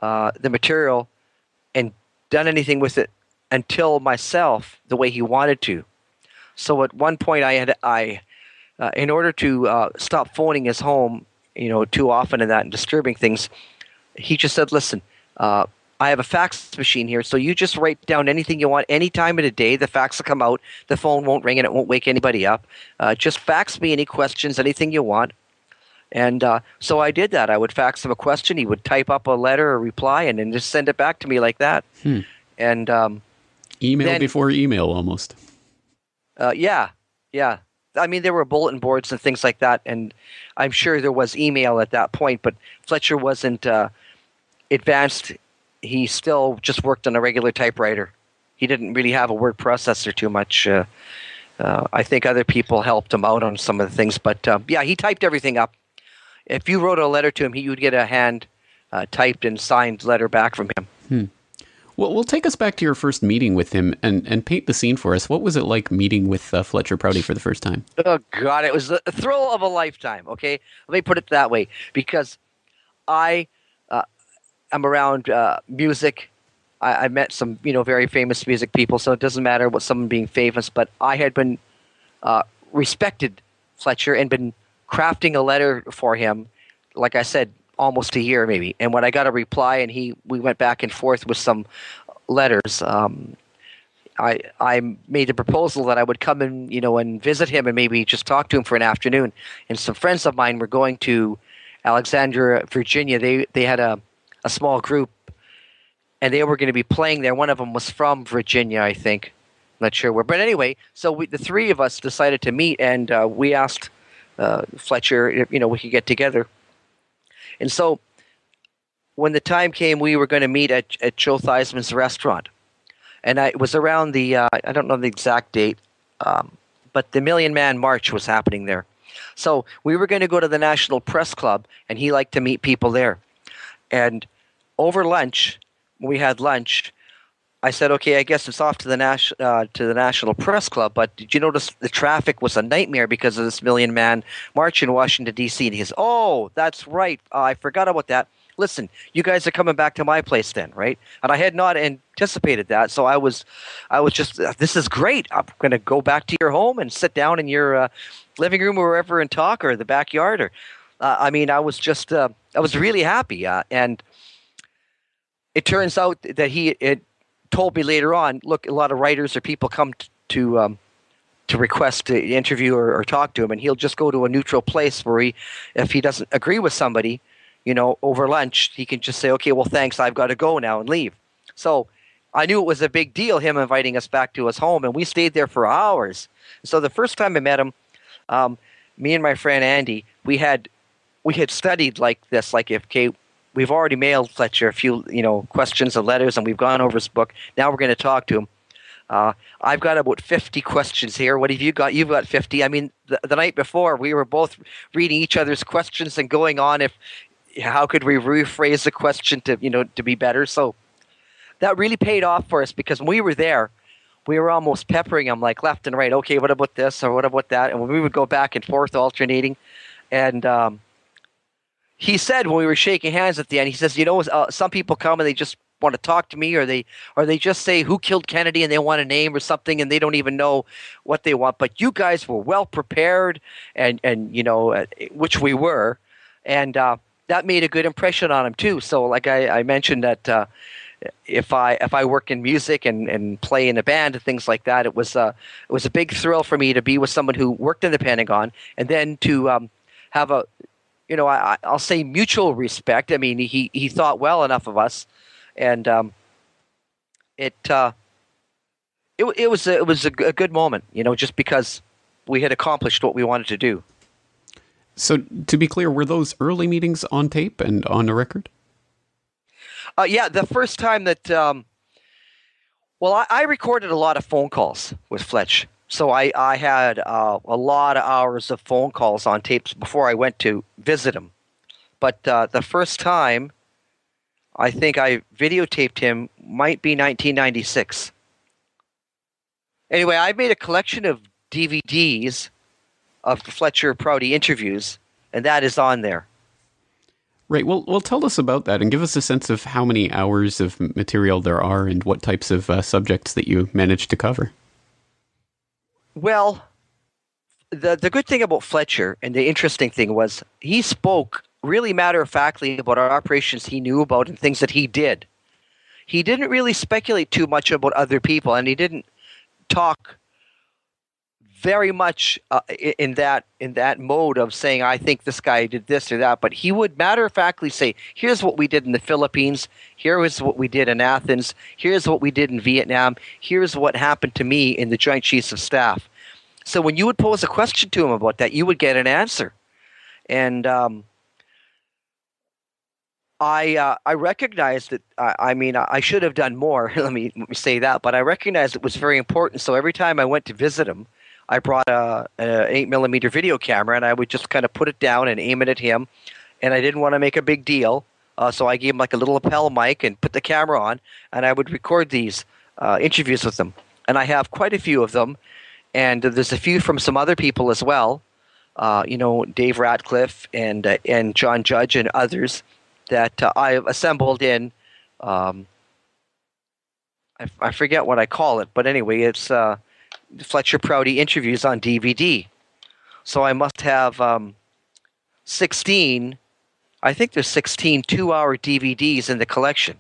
the material and done anything with it until myself, the way he wanted to. So at one point, I in order to stop phoning his home, too often and disturbing things, he just said, "Listen, I have a fax machine here, so you just write down anything you want any time of the day. The fax will come out. The phone won't ring and it won't wake anybody up. Just fax me any questions, anything you want." And so I did that. I would fax him a question. He would type up a letter or reply and then just send it back to me like that. And email before email, almost. Yeah. I mean, there were bulletin boards and things like that, and I'm sure there was email at that point, but Fletcher wasn't advanced. He still just worked on a regular typewriter. He didn't really have a word processor too much. I think other people helped him out on some of the things, but he typed everything up. If you wrote a letter to him, you would get a hand typed and signed letter back from him. Well, we'll take us back to your first meeting with him and paint the scene for us. What was it like meeting with Fletcher Prouty for the first time? Oh, God, it was the thrill of a lifetime, okay? Let me put it that way, because I am around music. I met some, very famous music people, so it doesn't matter what someone being famous, but I had been respected Fletcher and been crafting a letter for him, like I said, almost a year maybe. And when I got a reply and we went back and forth with some letters, I made a proposal that I would come and and visit him and maybe just talk to him for an afternoon. And some friends of mine were going to Alexandria, Virginia. They had a small group, and they were going to be playing there. One of them was from Virginia, I think. I'm not sure where. But anyway, so the three of us decided to meet, and we asked Fletcher if we could get together. And so when the time came, we were going to meet at Joe Theismann's restaurant. And it was around the, I don't know the exact date, but the Million Man March was happening there. So we were going to go to the National Press Club, and he liked to meet people there. And over lunch, when we had lunch, I said, okay, I guess it's off to the National Press Club, but did you notice the traffic was a nightmare because of this Million Man March in Washington, D.C.? And he says, oh, that's right. I forgot about that. Listen, you guys are coming back to my place then, right? And I had not anticipated that, so I was just, this is great. I'm going to go back to your home and sit down in your living room or wherever and talk, or the backyard. Or, I was just, I was really happy. And it turns out that he told me later on, look, a lot of writers or people come to request to interview or talk to him, and he'll just go to a neutral place where if he doesn't agree with somebody, over lunch, he can just say, okay, well, thanks, I've got to go now, and leave. So I knew it was a big deal, him inviting us back to his home, and we stayed there for hours. So the first time I met him, me and my friend Andy, we had studied like this, like we've already mailed Fletcher a few, questions and letters, and we've gone over his book. Now we're going to talk to him. I've got about 50 questions here. What have you got? You've got 50. I mean, the night before, we were both reading each other's questions and going on how could we rephrase the question to be better. So that really paid off for us, because when we were there, we were almost peppering him like left and right. Okay, what about this or what about that? And when we would go back and forth alternating, and he said when we were shaking hands at the end, he says, some people come and they just want to talk to me, or they just say who killed Kennedy and they want a name or something, and they don't even know what they want. But you guys were well prepared, and which we were, and that made a good impression on him too. So like I mentioned that if I work in music and play in a band and things like that, it was a big thrill for me to be with someone who worked in the Pentagon, and then to have a I'll say mutual respect. I mean, he thought well enough of us, and it was a good moment, just because we had accomplished what we wanted to do. So, to be clear, were those early meetings on tape and on a record? Yeah, the first time that, I recorded a lot of phone calls with Fletch. So I had a lot of hours of phone calls on tapes before I went to visit him. But the first time I think I videotaped him might be 1996. Anyway, I made a collection of DVDs of Fletcher Prouty interviews, and that is on there. Right. Well, tell us about that and give us a sense of how many hours of material there are and what types of subjects that you managed to cover. Well, the good thing about Fletcher, and the interesting thing, was he spoke really matter-of-factly about our operations he knew about and things that he did. He didn't really speculate too much about other people, and he didn't talk very much in that mode of saying, I think this guy did this or that, but he would matter-of-factly say, here's what we did in the Philippines, here's what we did in Athens, here's what we did in Vietnam, here's what happened to me in the Joint Chiefs of Staff. So when you would pose a question to him about that, you would get an answer. And I recognized that, I should have done more, let me say that, but I recognized it was very important. So every time I went to visit him, I brought an 8mm video camera, and I would just kind of put it down and aim it at him. And I didn't want to make a big deal So I gave him like a little lapel mic and put the camera on, and I would record these interviews with them. And I have quite a few of them, and there's a few from some other people as well. Dave Ratcliffe and John Judge and others that I've assembled in. I forget what I call it, but anyway, it's Fletcher Prouty interviews on DVD. So I must have 16. I think there's 16 2-hour DVDs in the collection,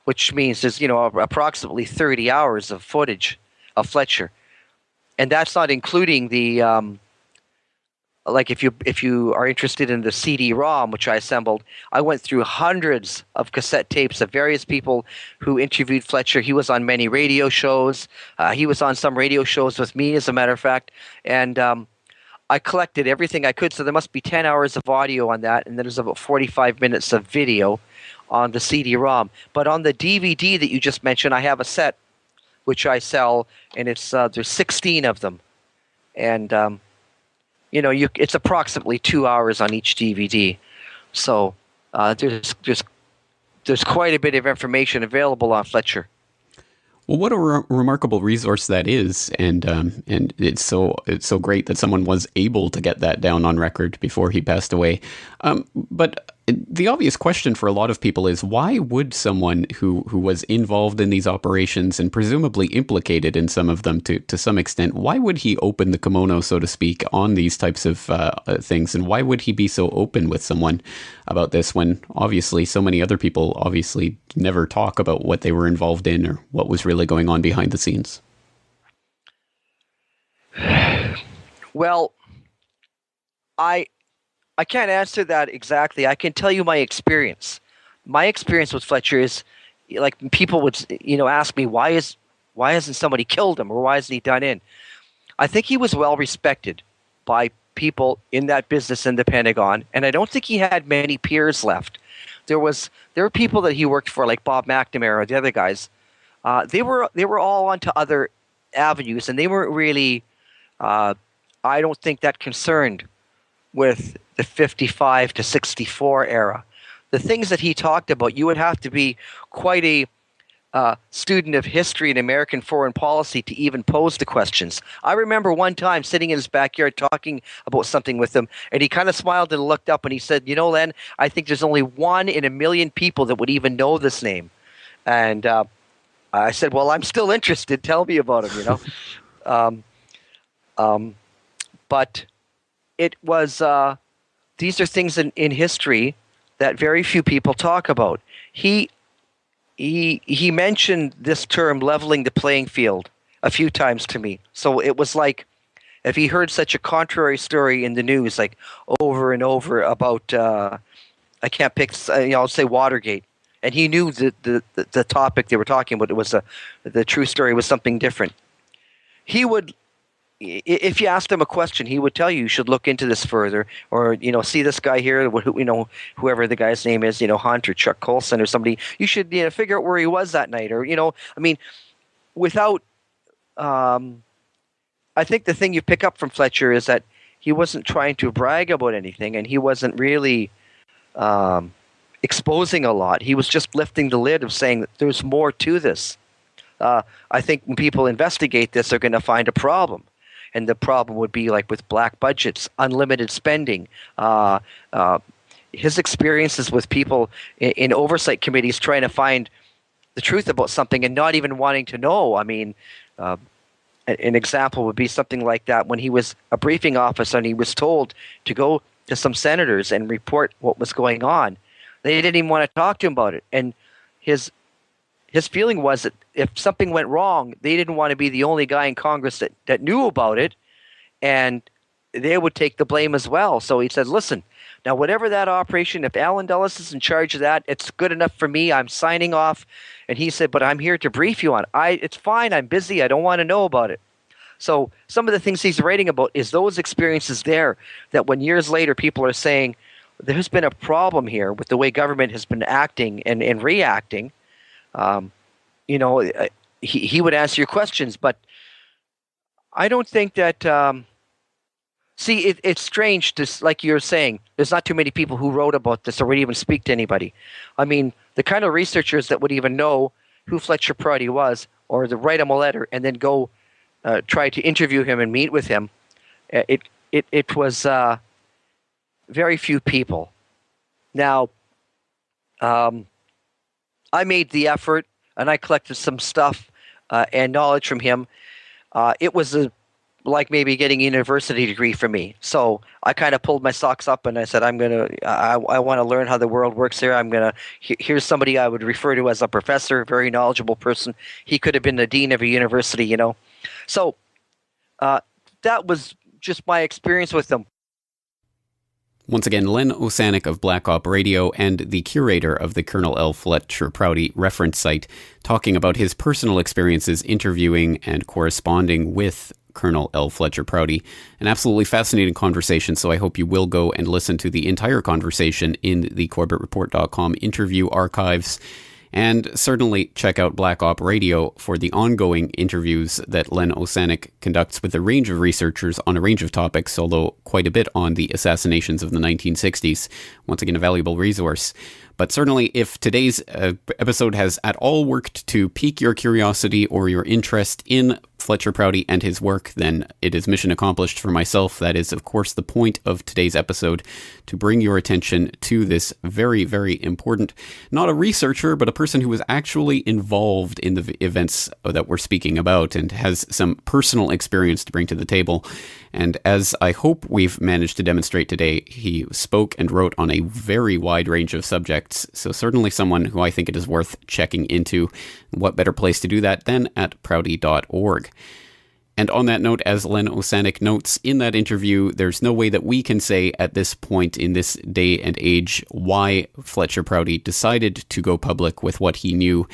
which means there's approximately 30 hours of footage of Fletcher, and that's not including the like if you are interested in the CD-ROM, which I assembled. I went through hundreds of cassette tapes of various people who interviewed Fletcher. He was on many radio shows. He was on some radio shows with me, as a matter of fact, and I collected everything I could. So there must be 10 hours of audio on that, and then there's about 45 minutes of video on the CD-ROM. But on the DVD that you just mentioned, I have a set which I sell, and it's there's 16 of them, and it's approximately 2 hours on each DVD. So there's quite a bit of information available on Fletcher. Well, what a remarkable resource that is, and it's so great that someone was able to get that down on record before he passed away. But the obvious question for a lot of people is, why would someone who was involved in these operations and presumably implicated in some of them to some extent, why would he open the kimono, so to speak, on these types of things? And why would he be so open with someone about this when obviously so many other people obviously never talk about what they were involved in or what was really going on behind the scenes? Well, I can't answer that exactly. I can tell you my experience. My experience with Fletcher is, like, people would, ask me, why hasn't somebody killed him, or why isn't he done in? I think he was well respected by people in that business in the Pentagon, and I don't think he had many peers left. There were people that he worked for, like Bob McNamara, the other guys. They were all onto other avenues, and they weren't really, I don't think, that concerned with the 55 to 64 era. The things that he talked about, you would have to be quite a student of history and American foreign policy to even pose the questions. I remember one time sitting in his backyard talking about something with him, and he kind of smiled and looked up and he said, Len, I think there's only 1 in a million people that would even know this name. And I said, well, I'm still interested. Tell me about him, But it was, these are things in history that very few people talk about. He mentioned this term, leveling the playing field, a few times to me. So it was like, if he heard such a contrary story in the news, like over and over about, I can't pick, I'll say Watergate, and he knew the topic they were talking about, it was the true story was something different. He would, if you asked him a question, he would tell you should look into this further, or see this guy here, whoever the guy's name is, Hunt or Chuck Colson or somebody. You should figure out where he was that night, or without. I think the thing you pick up from Fletcher is that he wasn't trying to brag about anything, and he wasn't really exposing a lot. He was just lifting the lid of saying that there's more to this. I think when people investigate this, they're going to find a problem. And the problem would be like with black budgets, unlimited spending, his experiences with people in oversight committees trying to find the truth about something and not even wanting to know. An example would be something like that when he was a briefing officer and he was told to go to some senators and report what was going on. They didn't even want to talk to him about it. And his feeling was that if something went wrong, they didn't want to be the only guy in Congress that knew about it, and they would take the blame as well. So he said, listen, now whatever that operation, if Alan Dulles is in charge of that, it's good enough for me. I'm signing off. And he said, but I'm here to brief you on it. It's fine. I'm busy. I don't want to know about it. So some of the things he's writing about is those experiences there that when years later people are saying there's been a problem here with the way government has been acting and reacting. He would answer your questions, but I don't think that See, it's strange, like you're saying, there's not too many people who wrote about this or would even speak to anybody. I mean, the kind of researchers that would even know who Fletcher Prouty was, or to write him a letter and then go try to interview him and meet with him, it was very few people. Now, I made the effort, and I collected some stuff and knowledge from him. It was like maybe getting a university degree for me. So I kind of pulled my socks up and I said, I want to learn how the world works here. Here's somebody I would refer to as a professor, a very knowledgeable person. He could have been the dean of a university, you know. So that was just my experience with him. Once again, Len Osanek of Black Op Radio and the curator of the Colonel L. Fletcher Prouty reference site, talking about his personal experiences interviewing and corresponding with Colonel L. Fletcher Prouty. An absolutely fascinating conversation, so I hope you will go and listen to the entire conversation in the CorbettReport.com interview archives. And certainly check out Black Op Radio for the ongoing interviews that Len Osanek conducts with a range of researchers on a range of topics, although quite a bit on the assassinations of the 1960s. Once again, a valuable resource. But certainly, if today's episode has at all worked to pique your curiosity or your interest in Fletcher Prouty and his work, then it is mission accomplished for myself. That is, of course, the point of today's episode, to bring your attention to this very, very important, not a researcher, but a person who was actually involved in the events that we're speaking about and has some personal experience to bring to the table. And as I hope we've managed to demonstrate today, he spoke and wrote on a very wide range of subjects. So certainly someone who I think it is worth checking into. What better place to do that than at prouty.org. And on that note, as Len Osanek notes in that interview, there's no way that we can say at this point in this day and age why Fletcher Prouty decided to go public with what he knew,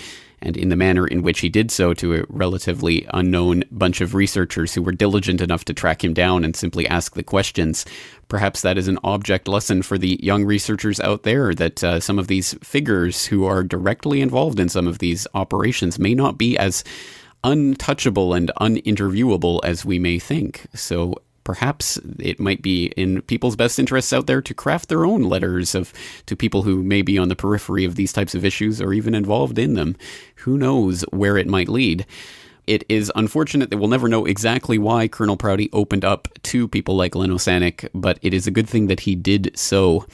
and in the manner in which he did so to a relatively unknown bunch of researchers who were diligent enough to track him down and simply ask the questions. Perhaps that is an object lesson for the young researchers out there, that some of these figures who are directly involved in some of these operations may not be as untouchable and uninterviewable as we may think. So perhaps it might be in people's best interests out there to craft their own letters to people who may be on the periphery of these types of issues or even involved in them. Who knows where it might lead? It is unfortunate that we'll never know exactly why Colonel Prouty opened up to people like Len Osanek, but it is a good thing that he did so.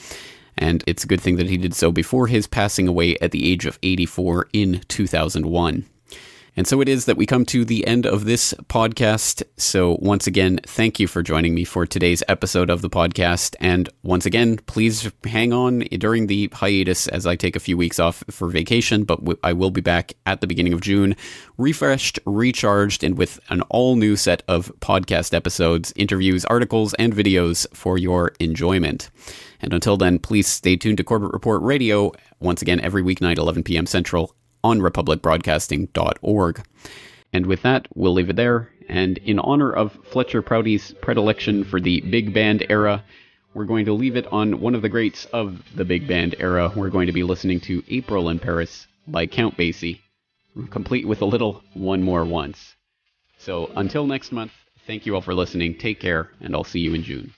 And it's a good thing that he did so before his passing away at the age of 84 in 2001. And so it is that we come to the end of this podcast. So once again, thank you for joining me for today's episode of the podcast. And once again, please hang on during the hiatus as I take a few weeks off for vacation, but I will be back at the beginning of June, refreshed, recharged, and with an all-new set of podcast episodes, interviews, articles, and videos for your enjoyment. And until then, please stay tuned to Corbett Report Radio, once again, every weeknight, 11 p.m. Central, on republicbroadcasting.org. And with that, we'll leave it there. And in honor of Fletcher Prouty's predilection for the big band era, we're going to leave it on one of the greats of the big band era. We're going to be listening to April in Paris by Count Basie, complete with a little One More Once. So until next month, thank you all for listening. Take care, and I'll see you in June.